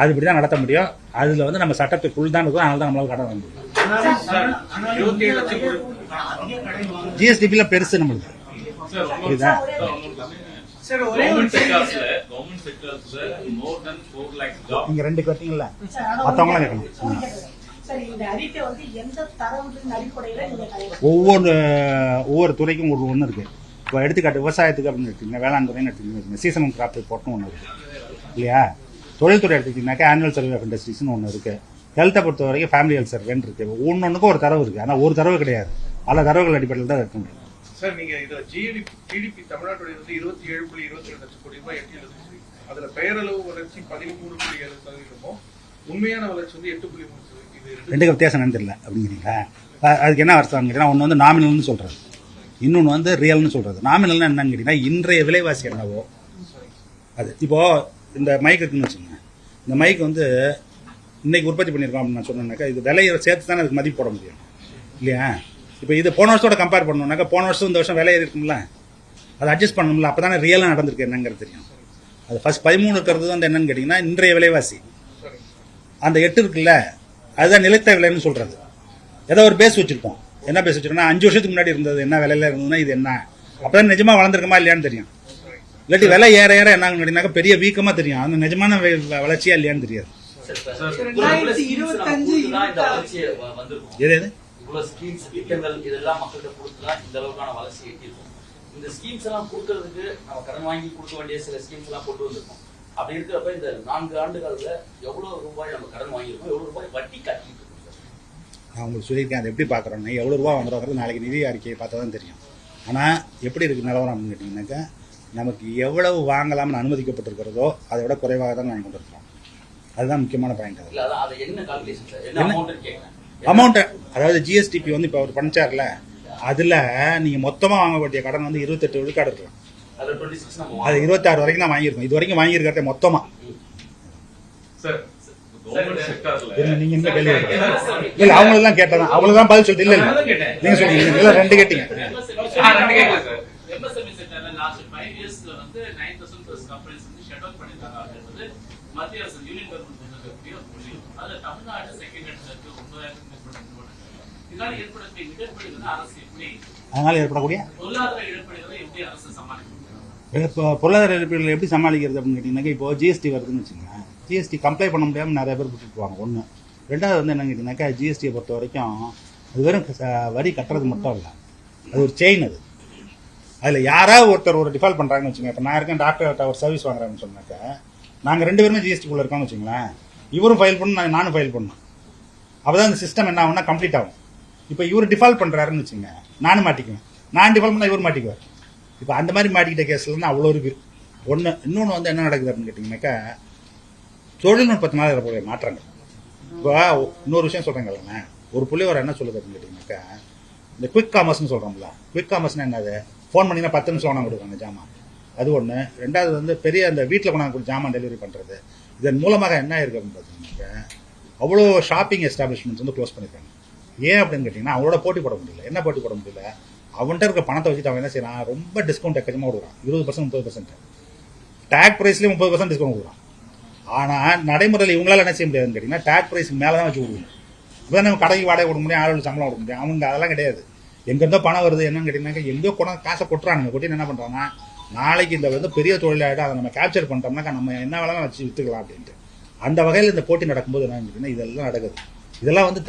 [SPEAKER 1] அதுபடி தான் நடத்த முடியும். அதில் வந்து நம்ம சட்டத்துக்குள் தான் இருக்கும். அதனால தான் நம்மளால கடன் வாங்க முடியும். ஜிஎஸ்டிபியில் பெருசு நம்மளுக்கு புரியுதா? நீங்க 2 கேட்டீங்கல்ல, மற்றவங்களாம் கேட்கணும். ஒவ்வொரு துறைக்கும் ஒன்று இருக்கு. இப்போ எடுத்துக்காட்டு விவசாயத்துக்கு அப்படின்னு எடுத்தீங்கன்னா வேளாண் துறைன்னு எடுத்துக்கிட்டீங்க சீசனல் கிராப் ரிப்போர்ட்னு ஒன்று இருக்கு இல்லையா? தொழில்துறை எடுத்துக்கிட்டீங்கன்னாக்கா ஆனுவல் சர்வே ஆஃப் இண்டஸ்ட்ரீஸ்னு ஒன்று இருக்கு. ஹெல்த்தை பொறுத்த வரைக்கும் ஃபேமிலி ஹெல்த் சர்வேன்னு இருக்கு. ஒன்னொன்னுக்கும் ஒரு தரவு இருக்கு. ஆனால் ஒரு தரவு கிடையாது, பல தரவுகள் அடிப்படையில் தான் இருக்க முடியும்.
[SPEAKER 6] சார், நீங்க இதுல ஜிடிபி தமிழ்நாட்டுடைய 27.22 லட்சம் கோடி ரூபாய் எட்டியது. அதுல பெயரளவு வளர்ச்சி 13.7%, உண்மையான வளர்ச்சி 8.3%.
[SPEAKER 1] ரெண்டுக்கு வித்தியாசம் என்னன்னு தெரியல அப்படிங்கிறீங்களா? அதுக்கு என்ன அர்த்தம் கேட்டீங்கன்னா ஒன்று வந்து நாமினல்னு சொல்றது, இன்னொன்று வந்து ரியல்னு சொல்றது. நாமினல்னா என்னன்னு கேட்டீங்கன்னா இன்றைய விலைவாசி என்னவோ அது. இப்போ இந்த மைக் இருக்குன்னு வச்சுக்கோங்க. இந்த மைக் வந்து இன்னைக்கு உற்பத்தி பண்ணியிருக்கோம் அப்படின்னு நான் சொன்னேன்னாக்கா இது விலையை சேர்த்து தானே அதுக்கு மதிப்பு போட முடியும் இல்லையா? இப்போ இது போன வருஷத்தோட கம்பேர் பண்ணணும்னாக்கா போன வருஷம் இந்த வருஷம் விலை இருக்கும்ல, அதை அட்ஜஸ்ட் பண்ணணும்ல. அப்போ தானே ரியலாக நடந்திருக்கு என்னங்கிறது தெரியும். அது ஃபர்ஸ்ட் 13 இருக்கிறது வந்து என்னன்னு கேட்டிங்கன்னா இன்றைய விலைவாசி. அந்த 8 இருக்குல்ல அதுதான் நிலைத்த விலைன்னு சொல்கிறது. ஏதோ ஒரு பேஸ் வச்சுருக்கோம். என்ன பேஸ் வச்சுருக்கோம்னா 5 வருஷத்துக்கு முன்னாடி இருந்தது என்ன விலையில இருந்ததுன்னா இது என்ன, அப்போ தான் நிஜமாக வளர்ந்துருக்குமா இல்லையான்னு தெரியும். இல்லாட்டி விலை ஏற ஏற என்ன கேட்டிங்கன்னாக்கா பெரிய வீக்கமாக தெரியும். அந்த நிஜமான வளர்ச்சியா இல்லையான்னு தெரியாது. எது
[SPEAKER 7] இவ்வளவு ஸ்கீம்ஸ் திட்டங்கள் இதெல்லாம் மக்கள்கிட்ட கொடுத்துதான் இந்த அளவுக்கான வளர்ச்சி எட்டிருக்கும். இந்த ஸ்கீம்ஸ் எல்லாம் கொடுக்கறதுக்கு நம்ம கடன் வாங்கி கொடுக்க வேண்டிய சில ஸ்கீம்ஸ் எல்லாம் கொண்டு வந்திருக்கோம். அப்படி இருக்கிறப்ப இந்த 4 ஆண்டுகள்ல எவ்வளவு ரூபாய் நம்ம கடன் வாங்கியிருக்கோம், எவ்வளவு ரூபாய் வட்டி கட்டிட்டு இருக்கோம்?
[SPEAKER 1] நான் உங்களுக்கு சொல்லியிருக்கேன். அதை எப்படி பார்க்குறோன்னா எவ்வளோ ரூபா வாங்குறோங்கிறது நாளைக்கு நிதி அறிக்கையை பார்த்தா தான் தெரியும். ஆனால் எப்படி இருக்குது நிலவரம் அப்படின்னு கேட்டிங்கன்னாக்கா நமக்கு எவ்வளவு வாங்கலாம்னு அனுமதிக்கப்பட்டிருக்கிறதோ அதை விட குறைவாக தான் வாங்கி கொண்டிருக்கிறோம். அதுதான் முக்கியமான பாயிண்ட்.
[SPEAKER 7] அது என்ன கால்குலேஷன் சார்? என்ன அமௌண்ட் கேட்குறேன்?
[SPEAKER 1] அமௌண்ட் அதாவது ஜிஎஸ்டிபி வந்து இப்போ அவர் பண்ணிச்சார்ல, அதில் நீங்கள் மொத்தமாக வாங்க வேண்டிய கடன் வந்து 28 விழுக்காடு இருக்கலாம். அது 26 வரைக்கும் தான் வாங்கியிருக்கோம். இது வரைக்கும் வாங்கியிருக்கிறத மொத்தமாக. நீங்க என்ன கேள்வி இல்ல அவங்களெல்லாம் கேட்டதான் அவங்களதான் பதில் சொல்லிட்டு இல்ல நீங்க சொல்லுங்க. இல்ல 2 கேட்டீங்க.
[SPEAKER 5] மத்திய அரசு யூனியன் கவர்மெண்ட் அதுல தமிழ்நாடு செகண்ட் இடத்துல இருக்கு. 9,000 இதனால ஏற்படக்கூடிய இடர்பாடுகளை அரசு எப்படி,
[SPEAKER 1] அதனால ஏற்படக்கூடிய
[SPEAKER 5] பொருளாதார இடர்பாடுகளை எப்படி அரசு சமாளிக்கும்?
[SPEAKER 1] இப்போ பொருளாதார இடர்பாடுகளை எப்படி சமாளிக்கிறது அப்படின்னு கேட்டீங்கன்னா இப்போ ஜிஎஸ்டி வருதுன்னு வச்சுக்கோங்க. ஜிஎஸ்டி கம்ப்ளை பண்ண முடியாமல் நிறைய பேர் விட்டுட்டுவாங்க. ஒன்று. ரெண்டாவது வந்து என்னன்னு கேட்டீங்கன்னாக்கா ஜிஎஸ்டியை பொறுத்த வரைக்கும் அது வெறும் வரி கட்டுறது மட்டும் இல்லை, அது ஒரு செயின். அது அதில் யாராவது ஒருத்தர் ஒரு டிஃபால்ட் பண்ணுறாங்கன்னு வச்சுக்கோங்க. இப்போ நான் இருக்கேன் டாக்டர்கிட்ட ஒரு சர்வீஸ் வாங்குறாங்கன்னு சொன்னாக்கா நாங்கள் 2 பேருமே ஜிஎஸ்டிக்குள்ளே இருக்கோம்னு வச்சுங்களேன். இவரும் ஃபைல் பண்ணணும், நானும் ஃபைல் பண்ணணும். அப்போ தான் இந்த சிஸ்டம் என்ன ஆகும்னா கம்ப்ளீட் ஆகும். இப்போ இவர் டிஃபால்ட் பண்ணுறாருன்னு வச்சுங்க, நானும் மாட்டிக்குவேன். நான் டிஃபால்ட் பண்ணால் இவர் மாட்டிக்குவார். இப்போ அந்த மாதிரி மாட்டிக்கிட்ட கேஸில் தான் அவ்வளோ இருக்குது. ஒன்று. இன்னொன்று வந்து என்ன நடக்குது அப்படின்னு கேட்டிங்கனாக்கா தொழில்நுட்பத்தினால இருக்கக்கூடிய மாற்றங்கள். இப்போ இன்னொரு விஷயம் சொல்கிறேங்கல்ல, ஒரு புள்ளிவரை என்ன சொல்லுது அப்படின்னு கேட்டிங்கனாக்கா இந்த குவிக் காமர்ஸ்னு சொல்கிறோம்ல. குவிக் காமர்ஸ்னால் என்னது? ஃபோன் பண்ணிங்கன்னா 10 நிமிஷம் கொண்டாந்து கொடுக்குறாங்க ஜாமான். அது ஒன்று. ரெண்டாவது வந்து பெரிய அந்த வீட்டில் கொண்டாந்து ஜாமான் டெலிவரி பண்ணுறது. இதன் மூலமாக என்ன இருக்குது அப்படின்னு பார்த்தீங்கன்னாக்கா அவ்வளோ ஷாப்பிங் எஸ்டாப்ளிஷ்மெண்ட்ஸ் வந்து க்ளோஸ் பண்ணியிருக்காங்க. ஏன் அப்படின்னு கேட்டிங்கன்னா அவங்களோட போட்டி போட முடியல. என்ன போட்டி போட முடியல? அவன்கிட்ட இருக்க பணத்தை வச்சுட்டு அவன் என்ன செய்யறான், ரொம்ப டிஸ்கவுண்ட் எக்கச்சமாக கொடுக்குறான். 20% 30% டேக் ப்ரைஸ்லேயே 30% டிஸ்கவுண்ட் கொடுக்குறான். ஆனால் நடைமுறையில் இவங்களால என்ன செய்ய முடியாதுன்னு கேட்டிங்கன்னா டேக் ப்ரைஸ்க்கு மேலே தான் வச்சு கொடுக்கணும். இப்போ நம்ம கடைக்கு வாடகை கொடுக்க முடியும், ஆளுக்கு சம்பளம் கொடுக்க முடியும். அவங்க அதெல்லாம் கிடையாது. எங்கேருந்தோ பணம் வருது என்னன்னு கேட்டிங்கன்னாக்கா எங்கேயோ கொண்டாந்து காசை கொட்டுறானுங்க. கொட்டி என்ன பண்ணுறாங்க, நாளைக்கு இந்த வந்து பெரிய தொழிலாகிட்டு அதை நம்ம கேப்சர் பண்ணிட்டோம்னாக்கா நம்ம என்ன வேணாலும் வச்சு விற்றுக்கலாம் அப்படின்ட்டு. அந்த வகையில் இந்த போட்டி நடக்கும்போது என்னன்னு கேட்டிங்கன்னா இதெல்லாம் நடக்குது. இதெல்லாம் வந்து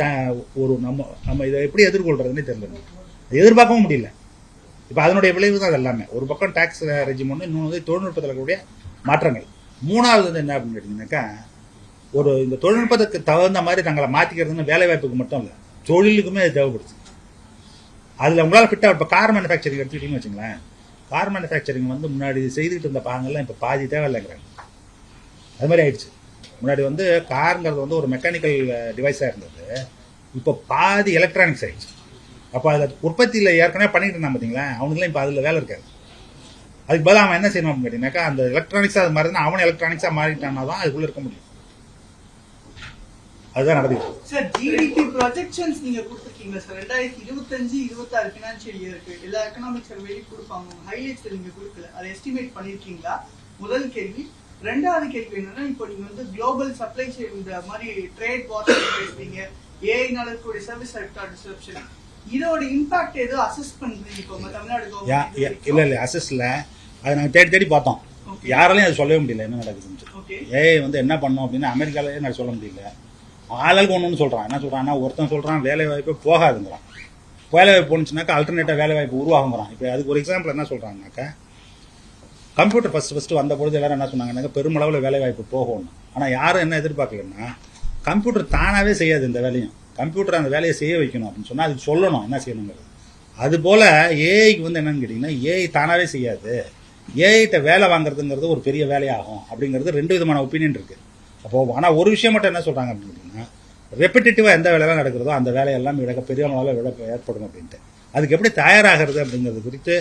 [SPEAKER 1] ஒரு நம்ம இதை எப்படி எதிர்கொள்றதுன்னே தெரியல, எதிர்பார்க்கவும் முடியல. இப்போ அதனுடைய விளைவு தான் அது எல்லாமே. ஒரு பக்கம் டாக்ஸ் ரெஜிம் ஒன்று, இன்னொன்று வந்து தொழில்நுட்பத்தில் கூடிய மாற்றங்கள். மூணாவது வந்து என்ன அப்படின்னு கேட்டிங்கன்னாக்கா ஒரு இந்த தொழில்நுட்பத்துக்கு தகுந்த மாதிரி தங்களை மாற்றிக்கிறதுன்னு வேலை வாய்ப்புக்கு மட்டும் இல்லை, தொழிலுக்குமே அது தேவைப்படுது. அதில் உங்களால் ஃபிட்டாக இப்போ கார் மேனுஃபேக்சரிங் எடுத்துக்கிட்டீங்கன்னு வச்சுங்களேன். கார் மேனுஃபேக்சரிங் வந்து முன்னாடி செய்துக்கிட்டு இருந்த பாகங்கள்லாம் இப்போ பாதி தேவையில்லைங்கிறாங்க. அது மாதிரி ஆயிடுச்சு. முன்னாடி வந்து காருங்கிறது வந்து ஒரு மெக்கானிக்கல் டிவைஸாக இருந்தது, இப்போ பாதி எலக்ட்ரானிக்ஸ் ஆயிடுச்சு. அப்போ அதில் உற்பத்தியில் ஏற்கனவே பண்ணிட்டு இருந்தான் பார்த்தீங்களா, அவனுக்குலாம் இப்போ அதில் வேலை இருக்காது. அதுக்கு பதிலாக அவன் என்ன செய்யணும் அப்படின்னு கேட்டிங்கனாக்கா அந்த எலக்ட்ரானிக்ஸாக அது மாதிரி இருந்தால் அவன் எலக்ட்ரானிக்ஸாக மாறிட்டான்னா தான் அதுக்குள்ளே இருக்க முடியும். அதுதான் நடக்குது
[SPEAKER 8] சார். ஜிடிபி ப்ரொஜெக்ஷன்ஸ் நீங்க கொடுத்துருக்கீங்க சார். 2025-26 ஃபினான்ஷியல் இயருக்கு எல்லா எக்கனாமிக் சர்வேலையும் கொடுப்பாங்க, ஹைலைட்ஸ் நீங்க கொடுக்கல, அதை எஸ்டிமேட் பண்ணிருக்கீங்களா? முதல் கேள்வி. ரெண்டாவது கேள்வி என்னன்னா, இப்போ நீங்க வந்து குளோபல் சப்ளை செயின் இந்த மாதிரி ட்ரேட் வார் பேசுறீங்க, ஏஐனால இருக்கக்கூடிய சர்வீஸ் செக்டார் டிஸ்ரப்ஷன், இதோட இம்பாக்ட் ஏதோ அசஸ் பண்றீங்க இப்போ தமிழ்நாடு கவர்மெண்ட்?
[SPEAKER 1] இல்ல அசஸ்ல அதை நாங்கள் தேடி தேடி பார்த்தோம், யாராலையும் அது சொல்லவே முடியல என்ன நடக்குதுன்னு. ஏஐ வந்து என்ன பண்ணோம் அப்படின்னா அமெரிக்காலே நான் சொல்ல முடியல. ஆளுக்கு ஒன்று சொல்றான். என்ன சொல்றான்னா, ஒருத்தன் சொல்றான் வேலை வாய்ப்பு போகாதுங்கிறான், வேலை வாய்ப்பு போனுச்சுனாக்கா அல்டர்னேட்டிவ் வேலை வாய்ப்பு உருவாகுங்கிறான். இப்போ அதுக்கு ஒரு எக்ஸாம்பிள் என்ன சொல்றாங்கனாக்கா, கம்ப்யூட்டர் ஃபர்ஸ்ட் வந்த பொழுது எல்லாரும் என்ன சொன்னாங்கன்னாக்கா பெருமளவில் வேலை வாய்ப்பு போகணும். ஆனால் யாரும் என்ன எதிர்பார்க்கலன்னா கம்ப்யூட்டர் தானாகவே செய்யாது இந்த வேலையும், கம்ப்யூட்டர் அந்த வேலையை செய்ய வைக்கணும் அப்படின்னு சொன்னால் அதுக்கு சொல்லணும் என்ன செய்யணுங்கிறது. அதுபோல் ஏஐக்கு வந்து என்னன்னு கேட்டிங்கன்னா ஏஐ தானாகவே செய்யாது, ஏஐட்ட வேலை வாங்குறதுங்கிறது ஒரு பெரிய வேலையாகும் அப்படிங்கிறது ரெண்டு விதமான ஒப்பீனியன் இருக்குது. அப்போது ஆனால் ஒரு விஷயம் மட்டும் என்ன சொல்கிறாங்க அப்படின்னு கேட்டிங்கன்னா, ரெப்பிட்டேட்டிவாக எந்த வேலையெல்லாம் நடக்கிறதோ அந்த வேலையெல்லாம் பெரிய அளவில் ஏற்படும் அப்படின்ட்டு. அதுக்கு எப்படி தயாராகிறது அப்படிங்கிறது குறித்து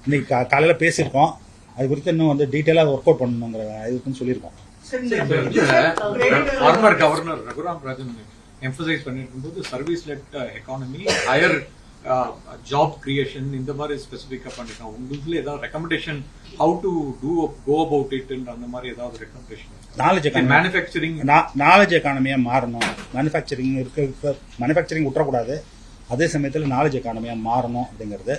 [SPEAKER 1] இன்னைக்கு காலையில் பேசியிருக்கோம். அது குறித்து இன்னும் வந்து டீட்டெயிலாக ஒர்க் அவுட் பண்ணணுங்கிற இதுக்குன்னு சொல்லியிருக்கோம்.
[SPEAKER 3] Former governor Raghuram Rajan emphasise பண்ணிட்டு போது service led economy, higher job creation இந்த மாதிரி ஸ்பெசிஃபிக்காக பண்ணிருக்காங்க. உங்களுக்கு ஏதாவது recommendation how to go about it அந்த மாதிரி ஏதாவது ரெக்கமெண்டேஷன்?
[SPEAKER 1] நாலேஜ் எக்கானமியாக மாறணும், மேனுஃபேக்சரிங் விட்டுறக்கூடாது, அதே சமயத்தில் நாலேஜ் எக்கானமியாக மாறணும் அப்படிங்கிறது.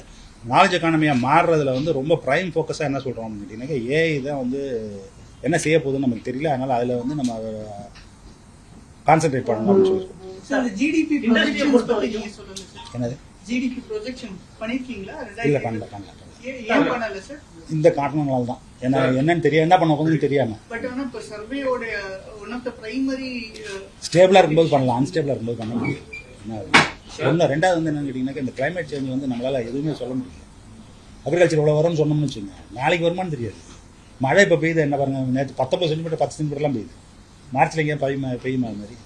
[SPEAKER 1] நாலேஜ் எக்கானமியாக மாறுறதுல வந்து ரொம்ப ப்ரைம் ஃபோக்கஸாக என்ன சொல்கிறோம் அப்படின்னு கேட்டிங்கன்னா ஏஐ தான் வந்து என்ன செய்ய போகுதுன்னு நமக்கு தெரியல, அதனால் அதில் வந்து நம்ம கான்சென்ட்ரேட் பண்ணணும் அப்படின்னு சொல்லியிருக்கோம். என்னது
[SPEAKER 8] ஜிடிபி ப்ரொஜெக்ஷன் பண்ணிருக்கீங்களா?
[SPEAKER 1] இல்லை பண்ணல.
[SPEAKER 8] ஏன் பண்ணல சார்?
[SPEAKER 1] இந்த காரணங்களால தான் என்னன்னு தெரியாது, என்ன பண்ண போகுதுன்னு தெரியாம.
[SPEAKER 8] பட் ஆனா இப்ப சர்வேயோட ஒன் ஆஃப் த பிரைமரி
[SPEAKER 1] ஸ்டேபிளா இருக்கும்போது பண்ணலாம், அன்ஸ்டேபிளா இருக்கும்போது பண்ண முடியும். ஒன்று ரெண்டாவது வந்து என்னன்னு கேட்டிங்கன்னாக்கா இந்த கிளைமேட் சேஞ்ச் வந்து நம்மளால எதுவுமே சொல்ல முடியல. அக்ரிகல்ச்சர் இவ்வளோ வரும்னு சொன்னோம்னு வச்சுங்க, நாளைக்கு வருமானு தெரியாது. மழை இப்போ பெய்யுது என்ன பாருங்க, நேற்று 19 சென்டிமீட்டர் 10 சென்டிமீட்டர்லாம் பெய்யுது. மார்ச்ல எங்கேயும் பெய்யுமா அது மாதிரி?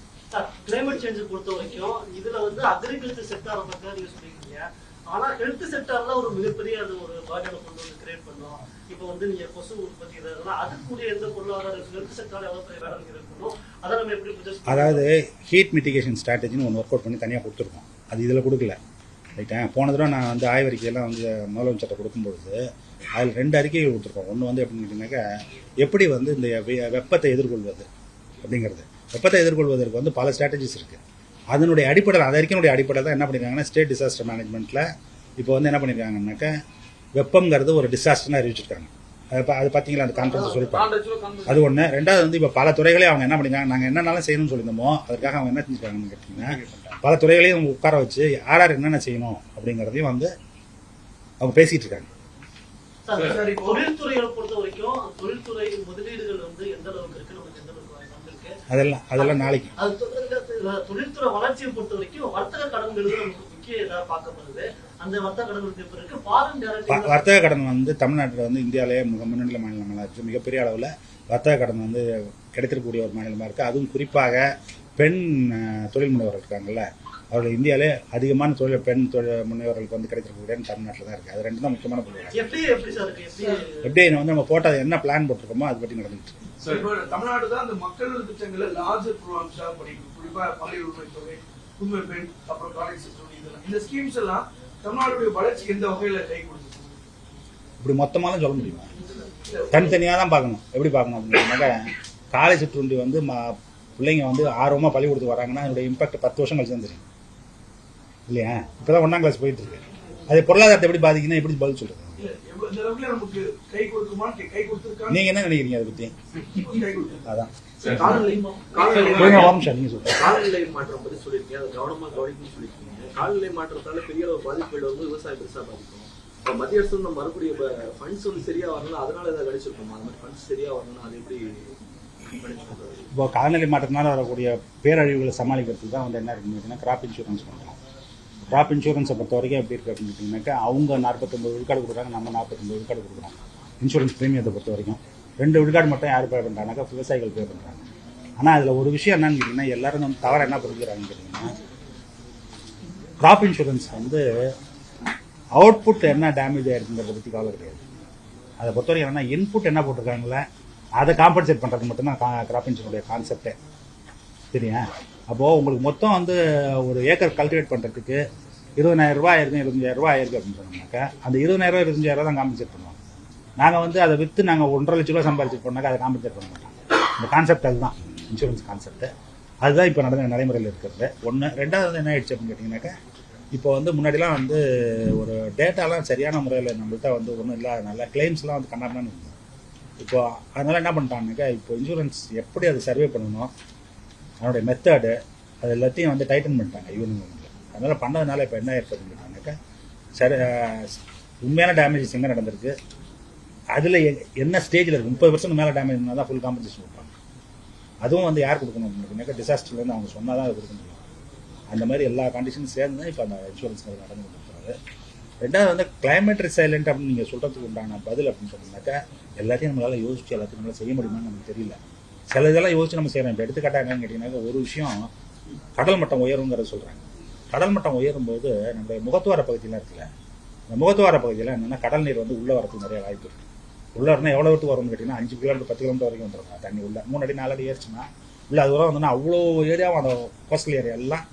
[SPEAKER 2] கிளைமேட் சேஞ்ச் பொறுத்த வரைக்கும் இதுல வந்து அக்ரிகல்ச்சர் செக்டார் பத்தி நீங்க சொல்லிருக்கீங்க, ஆனா ஹெல்த் செக்டார்ல ஒரு மிகப்பெரிய அது ஒரு பாடலை கொண்டு வந்து கிரியேட் பண்ணோம். இப்போ வந்து நீங்க கொசு உற்பத்தி இதெல்லாம் அதுக்குரிய எந்த பொருளாதார ஹெல்த் செக்டார் எவ்வளவு பெரிய வேலை கிரியேட் பண்ணோம், அதை நம்ம எப்படி?
[SPEAKER 1] அதாவது ஹீட் மிட்டிகேஷன் ஸ்ட்ராட்டஜின்னு ஒன்று ஒர்க் அவுட் பண்ணி தனியாக கொடுத்துருக்கோம், அது இதில் கொடுக்கல. ரைட்டா, போன தடவை நான் வந்து ஆய்வறிக்கையெல்லாம் வந்து முதலமைச்சர்கிட்ட கொடுக்கும்பொழுது அதில் 2 அறிக்கைகள் கொடுத்துருக்கோம். ஒன்று வந்து எப்படின்னு கேட்டிங்கனாக்கா எப்படி வந்து இந்த வெப்பத்தை எதிர்கொள்வது அப்படிங்கிறது. வெப்பத்தை எதிர்கொள்வதற்கு வந்து பல ஸ்ட்ராட்டஜிஸ் இருக்குது. அதனுடைய அடிப்படையில் அந்த அறிக்கையினுடைய அடிப்படையில் தான் என்ன பண்ணியிருக்காங்கன்னா ஸ்டேட் டிசாஸ்டர் மேனேஜ்மெண்ட்டில் இப்போ வந்து என்ன பண்ணியிருக்காங்கன்னாக்கா வெப்பங்கிறது ஒரு டிசாஸ்டர்னு அறிவிச்சிருக்காங்க. அது பார்த்தீங்களா அந்த கான்ஃபரன்ஸ் சொல்லியிருப்பாங்க. அது ஒன்று. ரெண்டாவது வந்து இப்போ பல துறைகளே அவங்க என்ன பண்ணியிருக்காங்க, நாங்கள் என்னென்னாலும் செய்யணும்னு சொல்லியிருந்தோமோ அதற்காக அவங்க என்ன செஞ்சுருக்காங்கன்னு கேட்டிங்கன்னா பல துறைகளையும் அவங்க உட்கார வச்சு யார் யார் என்னென்ன செய்யணும் அப்படிங்கிறதையும் வந்து அவங்க பேசிகிட்டு இருக்காங்க.
[SPEAKER 2] தொழில்துறையை பொறுத்த வரைக்கும் தொழில்துறை முதலீடுகள் வந்து எந்த அளவுக்கு இருக்கு, நமக்கு எந்த அளவுக்கு
[SPEAKER 1] அதெல்லாம் நாளைக்கு.
[SPEAKER 2] தொழில்துறை வளர்ச்சியை பொறுத்த வரைக்கும் வர்த்தக கடன்கள் நமக்கு முக்கிய இதாக பார்க்கப்படுது. அந்த வர்த்தக கடன்களுக்கு எப்படி இருக்கு? ஃபாரின் டைரக்ட்
[SPEAKER 1] வர்த்தக கடன் வந்து தமிழ்நாட்டில் வந்து இந்தியாவிலேயே முன்னணி மாநிலமாக இருக்குது. மிகப்பெரிய அளவில் வர்த்தக கடன் வந்து கிடைத்திருக்கக்கூடிய ஒரு மாநிலமாக இருக்குது. அதுவும் குறிப்பாக பெண் தொழில் முனைவர்கள் இருக்காங்கல்ல, அவர்கள் இந்தியாவிலே அதிகமான பெண் தொழில் முனைவர்களுக்கு வந்து கிடைத்திருக்கக்கூடிய தமிழ்நாட்டில் தான் இருக்குது. அது 2 தான் முக்கியமான பொருள். எப்படி வந்து நம்ம போட்டது என்ன பிளான் போட்டிருக்கோமோ அதை பற்றி நடந்துட்டு இருக்கு.
[SPEAKER 6] தமிழ்நாடு தான் அந்த மக்கள் திட்டங்களை லார்ஜர் ப்ரோக்ராம்ஸா படிக்கும், குறிப்பா மகளிர் உரிமை தொகை, புதுமை பெண், அப்புறம் காலேஜ் இதெல்லாம் இந்த ஸ்கீம்ஸ் எல்லாம் தமிழ்நாடுடைய வளர்ச்சி எந்த வகையில கை கொடுத்து?
[SPEAKER 1] இப்படி மொத்தமாலாம் சொல்ல முடியுமா? தனித்தனியாக தான் பார்க்கணும். எப்படி பார்க்கணும் அப்படின்னாக்கா, காலை சிற்றுண்டி வந்து பிள்ளைங்க வந்து ஆர்வமாக பள்ளிக்கூடத்துக்கு வராங்கன்னா அதனுடைய இம்பாக்ட் 10 வருஷம் கழிச்சு தான் தெரியும் இல்லையா? இப்போ தான் 1ஆம் கிளாஸ் போயிட்டு இருக்கு. அது பொருளாதாரத்தை எப்படி பாதிக்குன்னா எப்படி பதில் சொல்றது? நீங்க என்ன நினைக்கிறீங்க அதை பத்தி? அதான்
[SPEAKER 9] காலநிலை மாற்றம் பத்தி சொல்லிருக்கீங்க, அதை கவனமா கவனிக்கணும்னு சொல்லிருக்கீங்க. காலநிலை மாற்றத்தால பெரிய அளவு பாதிப்புகள் வந்து விவசாயம் பெருசா பாதிக்கும். இப்போ மத்திய அரசு நம்ம மறுபடியும் ஃபண்ட்ஸ் வந்து சரியா வரணும், அதனால ஏதாவது கிடைச்சிருக்கோம். அது மாதிரி ஃபண்ட்ஸ் சரியா வரணும், அது எப்படி?
[SPEAKER 1] இப்போ காலநிலை மாற்றத்தினால வரக்கூடிய பேரழிவுகளை சமாளிக்கிறதுக்கு தான் வந்து என்ன இருக்குன்னு கிராப் இன்சூரன்ஸ் பண்ணுறோம். கிராப் இன்சூரன்ஸை பொறுத்த வரைக்கும் எப்படி இருக்குது அப்படின்னு கேட்டிங்கனாக்கா, அவங்க 49 விழுக்காடு கொடுக்குறாங்க, நம்ம 49 விழுக்காடு கொடுக்குறோம். இன்சூரன்ஸ் ப்ரீமியத்தை பொறுத்த வரைக்கும் 2 விழுக்காடு மட்டும் யார் பே பண்ணுறாங்கனாக்கா விவசாயிகள் பே பண்ணுறாங்க. ஆனால் அதில் ஒரு விஷயம் என்னன்னு கேட்டிங்கன்னா, எல்லாரும் வந்து தவற என்ன புரிஞ்சுக்கிறாங்கன்னு கேட்டிங்கன்னா, கிராப் இன்சூரன்ஸ் வந்து அவுட்புட் என்ன டேமேஜ் ஆகிருக்குங்கிறத பற்றி கவலை கிடையாது. அதை பொறுத்த வரைக்கும் என்னன்னா, இன்புட் என்ன போட்டிருக்காங்களே அதை காம்பன்சேட் பண்ணுறது மட்டும்தான் கிராப் இன்சூரனுடைய கான்செப்டே. சரியா? அப்போது உங்களுக்கு மொத்தம் வந்து ஒரு ஏக்கர் கல்டிவேட் பண்ணுறதுக்கு 20,000 ரூபாய் ஆயிருக்கு, 25,000 ஆயிருக்கு அப்படின்னு சொன்னோம்னாக்கா அந்த 20,000 25,000 தான் காம்பன்சேட் பண்ணுவோம். நாங்கள் வந்து அதை விற்று நாங்கள் 1.5 லட்ச ரூபா சம்பாதிச்சிருப்போம்னாக்கா அதை காம்பன்சேட் பண்ண மாட்டோம். இந்த கான்செப்ட் அதுதான் இன்சூரன்ஸ் கான்செப்ட். அதுதான் இப்போ நடைமுறையில் இருக்கிறது. ஒன்று. ரெண்டாவது வந்து என்ன ஆயிடுச்சு அப்படின்னு கேட்டிங்கனாக்கா, இப்போ வந்து முன்னாடிலாம் வந்து ஒரு டேட்டாலாம் சரியான முறையில் நம்மள்கிட்ட வந்து ஒன்றும் இல்லாதனால கிளைம்ஸ்லாம் வந்து கண்ணாமன்னு இருந்தோம். இப்போ அதனால் என்ன பண்ணிட்டாங்கனாக்கா, இப்போ இன்சூரன்ஸ் எப்படி அதை சர்வே பண்ணணும், அதனுடைய மெத்தடு, அது எல்லாத்தையும் வந்து டைட்டன் பண்ணிட்டாங்க ஈவினிங். அதனால் பண்ணதுனால இப்போ என்ன ஆயிருக்கு அப்படின்னு கேட்டாங்கனாக்கா, சரி உண்மையான டேமேஜஸ் எங்கே நடந்திருக்கு, அதில் என்ன ஸ்டேஜில் இருக்குது, 30% மேலே டேமேஜ் இருந்தால் தான் ஃபுல் காம்பன்சேஷன் கொடுப்பாங்க. அதுவும் வந்து யார் கொடுக்கணும் அப்படின்னாக்கா, டிசாஸ்டர்லேருந்து அவங்க சொன்னால் தான் அதை கொடுக்க முடியும். அந்த மாதிரி எல்லா கண்டிஷனும் சேர்ந்து தான் இப்போ அந்த இன்சூரன்ஸ் நடந்து கொடுக்குறாரு. ரெண்டாவது வந்து கிளைமேட் ரிசைலண்ட் அப்படின்னு நீங்கள் சொல்கிறதுக்கு உண்டான பதில் அப்படின்னு சொன்னீங்கன்னாக்கா, எல்லாத்தையும் நம்மளால் யோசிச்சு எல்லாத்தையும் நம்மளால் செய்ய முடியுமான்னு நமக்கு தெரியல. சில இதெல்லாம் யோசிச்சு நம்ம செய்கிறோம். இப்போ எடுத்துக்காட்டாக என்னன்னு கேட்டிங்கன்னாக்கா, ஒரு விஷயம் கடல் மட்டம் உயருங்கிறத சொல்கிறாங்க. கடல் மட்டம் உயரும்போது நம்மளுடைய முகத்துவார பகுதியெலாம் இருக்குல்ல, இந்த முகத்துவார பகுதியில் என்னென்னா கடல் நீர் வந்து உள்ளே வரதுக்கு நிறைய வாய்ப்பு இருக்குது. உள்ளே வரணும் எவ்வளோ விட்டு வரும்னு கேட்டிங்கன்னா 5 கிலோமீட்டர் 10 கிலோமீட்டர் வரைக்கும் வந்துடும் தண்ணி உள்ள. 3 அடி 4 அடி ஏறிச்சுன்னா உள்ள அது வரும் வந்தோன்னா அவ்வளோ ஏரியாவும் அந்த கோஸ்டல் ஏரியா எல்லாம்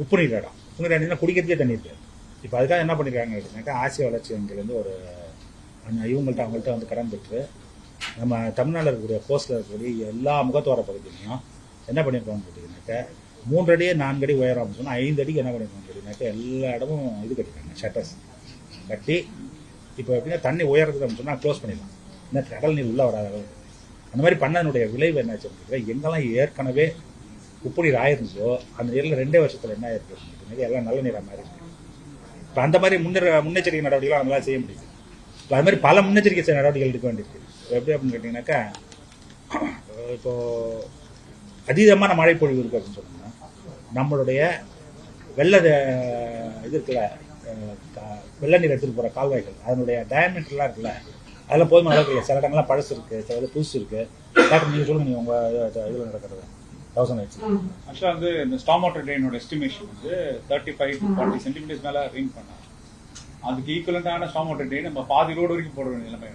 [SPEAKER 1] உப்பு நீர் இடம். உப்பு நீர் இடம்னா குடிக்கிறதுக்கே தண்ணி இருக்காது. இப்போ அதுக்காக என்ன பண்ணியிருக்காங்க அப்படின்னாக்கா, ஆசிய வளர்ச்சி வங்கிலேருந்து ஒரு அவங்கள்ட்ட வந்து கடன் பெற்று நம்ம தமிழ்நாட்டில் இருக்கக்கூடிய கோஸ்டில் இருக்கக்கூடிய எல்லா முகத்துவார பகுதியிலையும் என்ன பண்ணியிருக்கோம்னு கேட்டிங்கனாக்கா, 3 அடி 4 அடி உயரம் அப்படின்னு சொன்னால் 5 அடிக்கு என்ன பண்ணியிருக்கோம்னு கேட்டிங்கனாக்கா, எல்லா இடமும் இது கட்டிருக்காங்க, ஷட்டர்ஸ் கட்டி. இப்போ எப்படின்னா தண்ணி உயரத்துக்கு அப்படின்னு சொன்னால் க்ளோஸ் பண்ணிடலாம், இந்த கடல் நீர் உள்ளே வராத அளவுக்கு. அந்த மாதிரி பண்ணதனுடைய விளைவு என்ன ஆச்சு, எங்கெல்லாம் ஏற்கனவே உப்பு நீர் ஆயிருந்தோ அந்த நீரில் 2 வருஷத்தில் என்ன ஆயிருக்கு அப்படின்னா எல்லாம் நல்ல நீராக மாறி இருக்கு. இப்போ அந்த மாதிரி முன்னெச்சரிக்கை நடவடிக்கைகள் நம்மளால் செய்ய முடியுது. இப்போ அது மாதிரி பல முன்னெச்சரிக்கை நடவடிக்கைகள் எடுக்க வேண்டியிருக்கு. எப்படி அப்படின்னு கேட்டிங்கனாக்கா, இப்போது அதீதமான மழை பொழிவு இருக்குது அப்படின்னு சொன்னோம்னா நம்மளுடைய இது இருக்குல்ல, வெள்ள நீர் எடுத்துகிட்டு போகிற கால்வாய்கள் அதனுடைய டயமீட்டர்லாம் இருக்குல்ல, அதெல்லாம் போதுமான அளவுக்கு இல்லை. சில இடங்கள்லாம் பழசு இருக்குது, சில இது புதுசு இருக்குது. டாக்டர் நீங்கள் சொல்லுங்கள், நீங்கள் உங்கள் இதில் நடக்கிறது 1000 ஆயிடுச்சு.
[SPEAKER 10] ஆக்சுவலாக வந்து இந்த ஸ்டார்ம் வாட்டர் ட்ரெயினோட எஸ்டிமேஷன் வந்து 35 to 40 சென்டிமீட்டர்ஸ் மேலே ரெயின் பண்ணாங்க. அதுக்கு ஈக்குவலண்டான ஸ்டார்ம் வாட்டர் ட்ரெயின் நம்ம பாதி ரோடு வரைக்கும் போட வேண்டிய நிலைமை.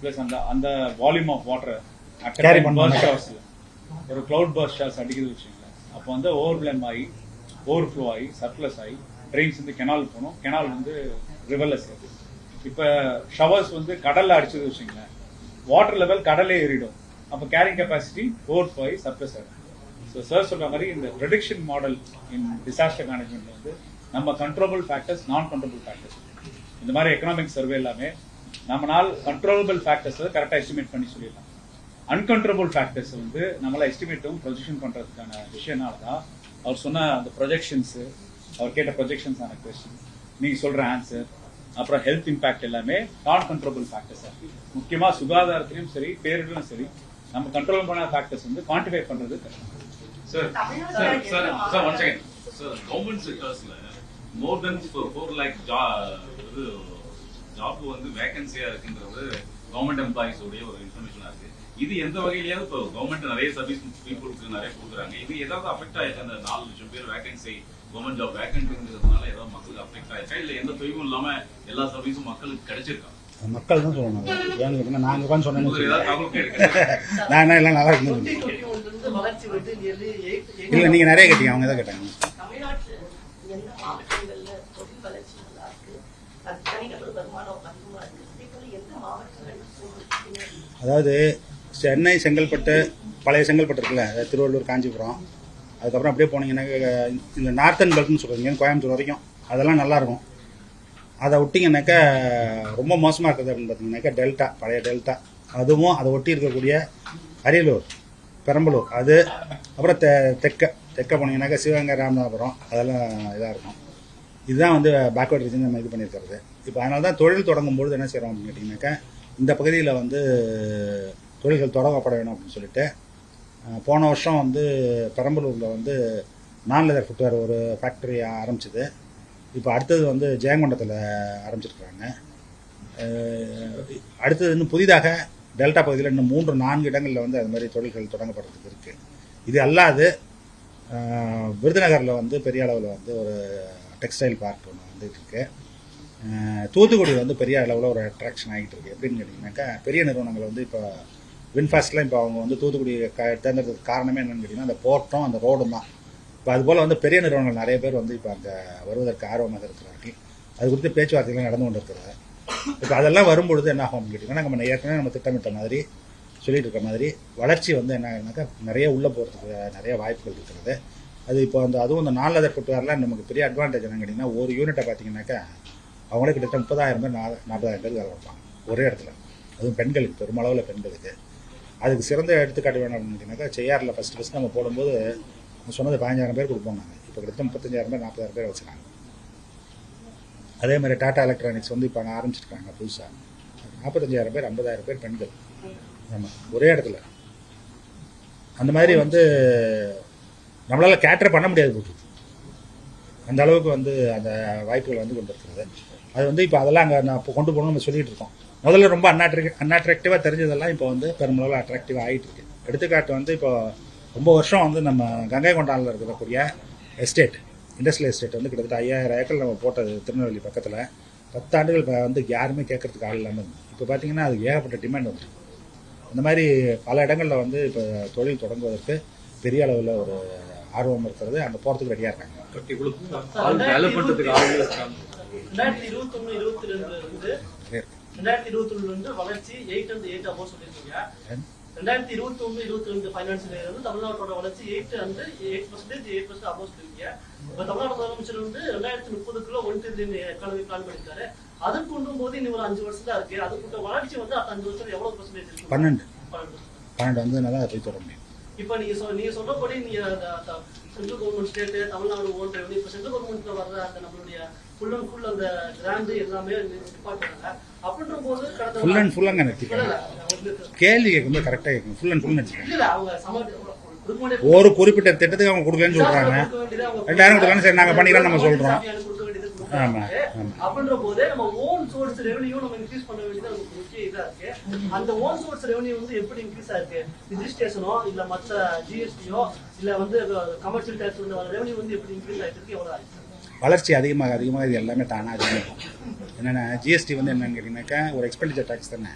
[SPEAKER 10] ப்ளஸ் அந்த வால்யூம் ஆஃப் வாட்டர் ஒரு கிளவுட் பர்ஸ்ட் ஷார்ஸ் அடிக்கிறது வச்சுங்களேன். அப்போ வந்து ஓவர்ஃப்ளம் ஆகி ஓவர்ஃப்ளோ ஆகி சர்ப்ளஸ் ஆகி ட்ரெயின்ஸ் வந்து கெனால் போகணும், கெனால் வந்து ரிவரில் சேருது. இப்போ ஷவர்ஸ் வந்து கடலில் அடிச்சது வச்சுங்களேன், வாட்டர் லெவல் கடலே ஏறிடும். அப்போ கேரிங் கெப்பாசிட்டி ஓவர்ஃப்ளோ ஆகி சர்ப்ளஸ் ஆகிடும். ஸோ சார் சொல்கிற மாதிரி இந்த ப்ரெடிக்ஷன் மாடல் இன் டிசாஸ்டர் மேனேஜ்மெண்ட் வந்து நம்ம கண்ட்ரோலபிள் ஃபேக்டர்ஸ், நான் கண்ட்ரோலபிள் ஃபேக்டர்ஸ், இந்த மாதிரி எக்கனாமிக் சர்வே எல்லாமே நம்மளால் கண்ட்ரோலபிள் ஃபேக்டர்ஸ் கரெக்டாக எஸ்டிமேட் பண்ணி சொல்லிடலாம். அன்கண்ட்ரோலபிள் ஃபேக்டர்ஸ் வந்து நம்மளால் எஸ்டிமேட்டும் ப்ரொஜெக்ஷன் பண்ணுறதுக்கான விஷயம்னால தான் அவர் சொன்ன அந்த ப்ரொஜெக்ஷன்ஸு, அவர் கேட்ட ப்ரொஜெக்ஷன்ஸான கொஸ்டின், நீங்கள் சொல்கிற ஆன்சர், அப்புறம் ஹெல்த் இம்பாக்ட் எல்லாமே நான் கண்ட்ரோலபிள் ஃபேக்டர்ஸ். முக்கியமாக சுகாதாரத்திலையும் சரி பேரிடலும் சரி நம்ம கண்ட்ரோல் பண்ண ஃபேக்டர்ஸ் வந்து குவான்டிஃபை பண்ணுறது கஷ்டம்.
[SPEAKER 5] Sir one second sir, government செக்டர்ஸ்ல மோர் தென் 4 lakh ஜாப் வந்து வேகன்சியா இருக்குன்றது கவர்மெண்ட் எம்ப்ளாயிஸ் உடைய ஒரு இன்ஃபர்மேஷனா இருக்கு. இது எந்த வகையிலேயாவது இப்போ கவர்மெண்ட் நிறைய சர்வீஸ் பீப்புளுக்கு நிறைய கொடுக்குறாங்க, இது ஏதாவது அஃபெக்ட் ஆயிருக்கு? அந்த 4 லட்சம் பேர் வேகன்சி கவர்மெண்ட் ஜாப் வேகன்சிங்கிறதுனால ஏதாவது மக்களுக்கு அஃபெக்ட் ஆயிருக்கா, இல்லை எந்த தொய்வும் இல்லாம எல்லா சர்வீஸும் மக்களுக்கு கிடைச்சிருக்கா?
[SPEAKER 1] மக்கள் தான் சொல்லணும். ஏன்னு கேட்டீங்கன்னா நாங்கள் உட்காந்து சொன்னோம்,
[SPEAKER 5] நான்
[SPEAKER 1] எல்லாம் நல்லா இருக்கணும். இல்லை நீங்கள் நிறைய கேட்டீங்க, அவங்க தான் கேட்டாங்க.
[SPEAKER 11] தமிழ்நாட்டு எந்த மாவட்டங்கள்ல
[SPEAKER 1] அதாவது சென்னை செங்கல்பட்டு பழைய செங்கல்பட்டு இருக்குல்ல, அதாவது திருவள்ளூர் காஞ்சிபுரம், அதுக்கப்புறம் அப்படியே போனீங்கன்னாக்கா இந்த நார்த்தன் பெல்ட்னு சொல்கிறீங்க கோயம்புத்தூர் வரைக்கும், அதெல்லாம் நல்லாயிருக்கும். அதை விட்டிங்கனாக்கா ரொம்ப மோசமாக இருக்குது அப்படின்னு பார்த்தீங்கன்னாக்கா டெல்டா, பழைய டெல்டா, அதுவும் அதை ஒட்டி இருக்கக்கூடிய அரியலூர், பெரம்பலூர், அது அப்புறம் தெற்க போனீங்கன்னாக்கா சிவகங்கை, ராமநாதபுரம், அதெல்லாம் இதாக இருக்கும். இதுதான் வந்து பேக்வர்ட் ரீஜன் நம்ம இது பண்ணியிருக்கிறது. இப்போ அதனால தான் தொழில் தொடங்கும்பொழுது என்ன செய்கிறோம் அப்படின்னு கேட்டிங்கனாக்கா இந்த பகுதியில் வந்து தொழில்கள் தொடங்கப்பட வேணும் அப்படின்னு சொல்லிட்டு போன வருஷம் வந்து பெரம்பலூரில் வந்து நான் லெதர் ஃபுட்வேர் ஒரு ஃபேக்ட்ரி ஆரம்பிச்சிது. இப்போ அடுத்தது வந்து ஜெயங்கொண்டத்தில் ஆரம்பிச்சிருக்கிறாங்க. அடுத்தது இன்னும் புதிதாக டெல்டா பகுதியில் இன்னும் 3-4 இடங்களில் வந்து அது மாதிரி தொழில்கள் தொடங்கப்படுறதுக்கு இருக்குது. இது அல்லாது விருதுநகரில் வந்து பெரிய அளவில் வந்து ஒரு டெக்ஸ்டைல் பார்க் ஒன்று வந்துட்டு இருக்கு. தூத்துக்குடி வந்து பெரிய அளவில் ஒரு அட்ராக்ஷன் ஆகிட்டு இருக்கு. எப்படின்னு கேட்டிங்கனாக்கா பெரிய நிறுவனங்கள் வந்து இப்போ வின்ஃபாஸ்ட்லாம் இப்போ அவங்க வந்து தூத்துக்குடி தேர்ந்தெடுத்ததுக்கு காரணமே என்னென்னு கேட்டிங்கன்னா அந்த போர்ட்டும் அந்த ரோடும் தான். இப்போ அதுபோல் வந்து பெரிய நிறுவனங்கள் நிறைய பேர் வந்து இப்போ அங்கே வருவதற்கு ஆர்வமாக இருக்கிறார்கள். அது குறித்து பேச்சுவார்த்தைகள் நடந்து கொண்டு இருக்கிறது. இப்போ அதெல்லாம் வரும்பொழுது என்ன ஆகும் அப்படின்னு கேட்டிங்கன்னா நம்ம ஏற்கனவே நம்ம திட்டமிட்ட மாதிரி சொல்லிட்டு இருக்க மாதிரி வளர்ச்சி வந்து என்ன ஆகுனாக்கா நிறைய உள்ளே போகிறதுக்கு நிறைய வாய்ப்புகள் இருக்கிறது. அது இப்போ அந்த அதுவும் இந்த நான் லெதர் ஃபுட்வேர்லாம் நமக்கு பெரிய அட்வான்டேஜ் என்னன்னு கேட்டிங்கன்னா ஒரு யூனிட்டை பார்த்தீங்கன்னாக்கா அவங்களே கிட்டத்தட்ட 30,000 பேர் 40,000 பேர் வேலை வைப்பாங்க ஒரே இடத்துல. அதுவும் பெண்களுக்கு, பெருமளவில் பெண்களுக்கு. அதுக்கு சிறந்த எடுத்துக்காட்டு வேணும் அப்படின்னு கேட்டிங்கனாக்கா செய்யாரில் ஃபஸ்ட்டு நம்ம போடும்போது சொன்னது 15,000 பேர் கொடுப்போம் நாங்கள். இப்போ கிட்டத்தட்ட 35,000 பேர் 40,000 பேர் வச்சுருக்காங்க. அதே மாதிரி டாடா எலக்ட்ரானிக்ஸ் வந்து இப்போ ஆரம்பிச்சிருக்காங்க புதுசாக 45,000 பேர், 50,000 பேர் பெண்கள். ஆமாம், ஒரே இடத்துல. அந்த மாதிரி வந்து நம்மளால் கேட்டர் பண்ண முடியாது போட்டு அந்த அளவுக்கு வந்து அந்த வாய்ப்புகள் வந்து கொண்டு இருக்கிறது. அது வந்து இப்போ அதெல்லாம் அங்கே நான் இப்போ கொண்டு போகணும்னு நம்ம சொல்லிட்டு இருக்கோம். முதல்ல ரொம்ப அன்அட்ராக்டிவாக தெரிஞ்சதெல்லாம் இப்போ வந்து பெருமளவில் அட்ராக்டிவாக ஆகிட்டு இருக்கு. எடுத்துக்காட்டு வந்து இப்போ ரொம்ப வருஷம் வந்து நம்ம கங்கை கொண்டானில் இருக்கக்கூடிய எஸ்டேட், இண்டஸ்ட்ரியல் எஸ்டேட் வந்து கிட்டத்தட்ட 5000 ஏக்கர் நம்ம போட்டது திருநெல்வேலி பக்கத்தில் 10 ஆண்டுகள் இப்போ வந்து யாருமே கேட்கறதுக்கு ஆள் இல்லாமல் இருந்தது. இப்போ பார்த்தீங்கன்னா அது ஏகப்பட்ட டிமாண்ட் வந்துருக்கு. அந்த மாதிரி பல இடங்களில் வந்து இப்போ தொழில் தொடங்குவதற்கு பெரிய அளவில் ஒரு ஆர்வம் இருக்கிறது. அங்கே போகிறதுக்கு ரெடியாக இருக்காங்க.
[SPEAKER 2] 2021-22 வளர்ச்சி 8 and 8 above சொல்லிருக்கீங்க. 2021-22 ஃபைனான்சியல் இயர் வந்து தமிழ்நாட்டோட வளர்ச்சி 8 and 8% above சொல்லிருக்கீங்க. இப்போ தமிழ்நாடு முதலமைச்சர் வந்து 2030க்குள்ள 1 trillion எக்கானமி பிளான் பண்ணிருக்காரு. அது கொண்டும் போது இன்னும் ஒரு 5 வருஷம் தான் இருக்கு. அதுக்கு வளர்ச்சி வந்து அடுத்த 5 வருஷம் எவ்வளவு பர்சன்டேஜ் இருக்கு?
[SPEAKER 1] 12 வந்து நல்லா போய் தர முடியும்.
[SPEAKER 2] இப்போ நீங்க சொல்றபடி நீங்க central government state Tamil Nadu own revenue இப்போ சென்ட்ரல் கவர்மெண்ட்ல வர்ற அந்த நம்மளுடைய ஃபுல் அண்ட் ஃபுல் அந்த கிராண்ட் எல்லாமே டிபார்ட்மெண்ட் அப்படின்ற போது
[SPEAKER 1] ஃபுல் அண்ட் ஃபுல்லாங்க நிறுத்திக்கலாம். கேள்வி கேட்கும்போது கரெக்டாக கேட்கணும். ஃபுல் அண்ட் ஃபுல் நிறுத்திக்கலாம். ஒரு குறிப்பிட்ட திட்டத்துக்கு அவங்க கொடுக்கலன்னு சொல்றாங்க. 2000 கொடுக்கலன்னு சரி நாங்கள் பண்ணிக்கலாம் நம்ம சொல்றோம்.
[SPEAKER 2] அப்படின்ற போது நம்ம ஓன் சோர்ஸ் ரெவென்யூ நம்ம இன்க்ரீஸ் பண்ண வேண்டியது நமக்கு முக்கிய இதா இருக்கு. அந்த ஓன் சோர்ஸ் ரெவென்யூ வந்து எப்படி இன்க்ரீஸ் ஆயிருக்கு? ரிஜிஸ்ட்ரேஷனோ இல்ல மற்ற ஜிஎஸ்டியோ இல்ல வந்து கமர்ஷியல் டாக்ஸ் வந்து ரெவென்யூ வந்து எப்படி இன்க்ரீஸ் ஆயிருக்கு? எவ்வளவு ஆயிருக்கு?
[SPEAKER 1] வளர்ச்சி அதிகமாக இது எல்லாமே தானா அதிகமாகும். என்னென்னா ஜிஎஸ்டி வந்து என்னன்னு கேட்டிங்கனாக்கா ஒரு எக்ஸ்பெண்டிச்சர் டேக்ஸ் தானே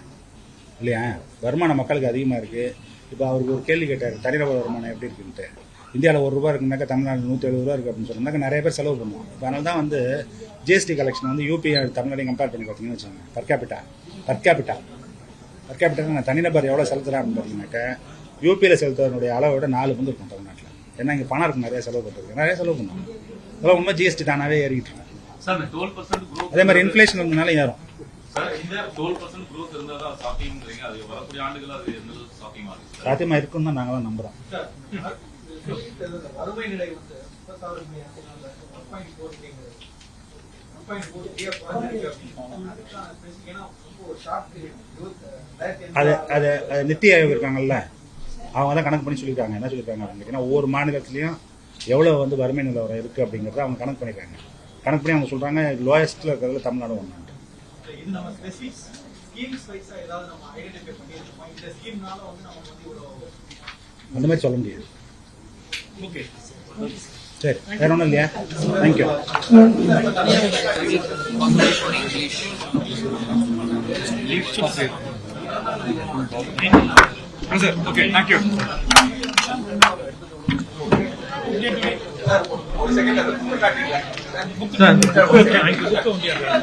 [SPEAKER 1] இல்லையா? வருமானம் மக்களுக்கு அதிகமாக இருக்குது. இப்போ அவருக்கு ஒரு கேள்வி கேட்டார், தனிநபர் வருமானம் எப்படி இருக்குன்ட்டு. இந்தியாவில் ₹1 இருக்குனாக்கா தமிழ்நாடு 170 ரூபா இருக்குது அப்படின்னு சொன்னாக்கா நிறைய பேர் செலவு பண்ணுவோம். இப்போ அதனால தான் வந்து ஜிஎஸ்டி கலெக்ஷன் வந்து யூபி தமிழ்நாடையும் கம்பேர் பண்ணி பார்த்தீங்கன்னு வச்சுக்கோங்க. பர் கேபிட்டா நான் தனிநபர் எவ்வளோ செலுத்துகிறேன் அப்படின்னு பார்த்தீங்கன்னாக்கா யூபியில் செலுத்துவதனுடைய அளவோட 4 பங்கு இருக்கும் தமிழ்நாட்டில். ஏன்னா இங்கே பணம் இருக்கும், நிறைய செலவு பண்ணுறது, நிறைய செலவு பண்ணுவோம். அதெல்லாம் உண்மை ஜிஎஸ்டி தானாகவே ஏறிக்கிட்டு இருக்கு. அதே மாதிரி இன்ஃப்ளேஷன் வந்ததுனால ஏறும். சாத்தியமா இருக்குன்னு தான் நாங்களாம் நம்புறோம். அது நித்தி ஆயோக் இருக்காங்கல்ல, அவங்க தான் கணக்கு பண்ணி சொல்லியிருக்காங்க. என்ன சொல்லியிருக்காங்க அப்படின்னா ஒவ்வொரு மாநிலத்திலையும் எவ்வளோ வந்து வறுமை நிலவரம் இருக்குது அப்படிங்கிறத அவங்க கணக்கு பண்ணியிருக்காங்க. கணக்கு பண்ணி அவங்க சொல்கிறாங்க லோயஸ்ட்டில் இருக்கிறதுல தமிழ்நாடு ஒன்று. அந்த மாதிரி சொல்ல முடியாது. சரி, வேற ஒன்றும் இல்லையா? Thank you.
[SPEAKER 3] Okay, thank you. Sir,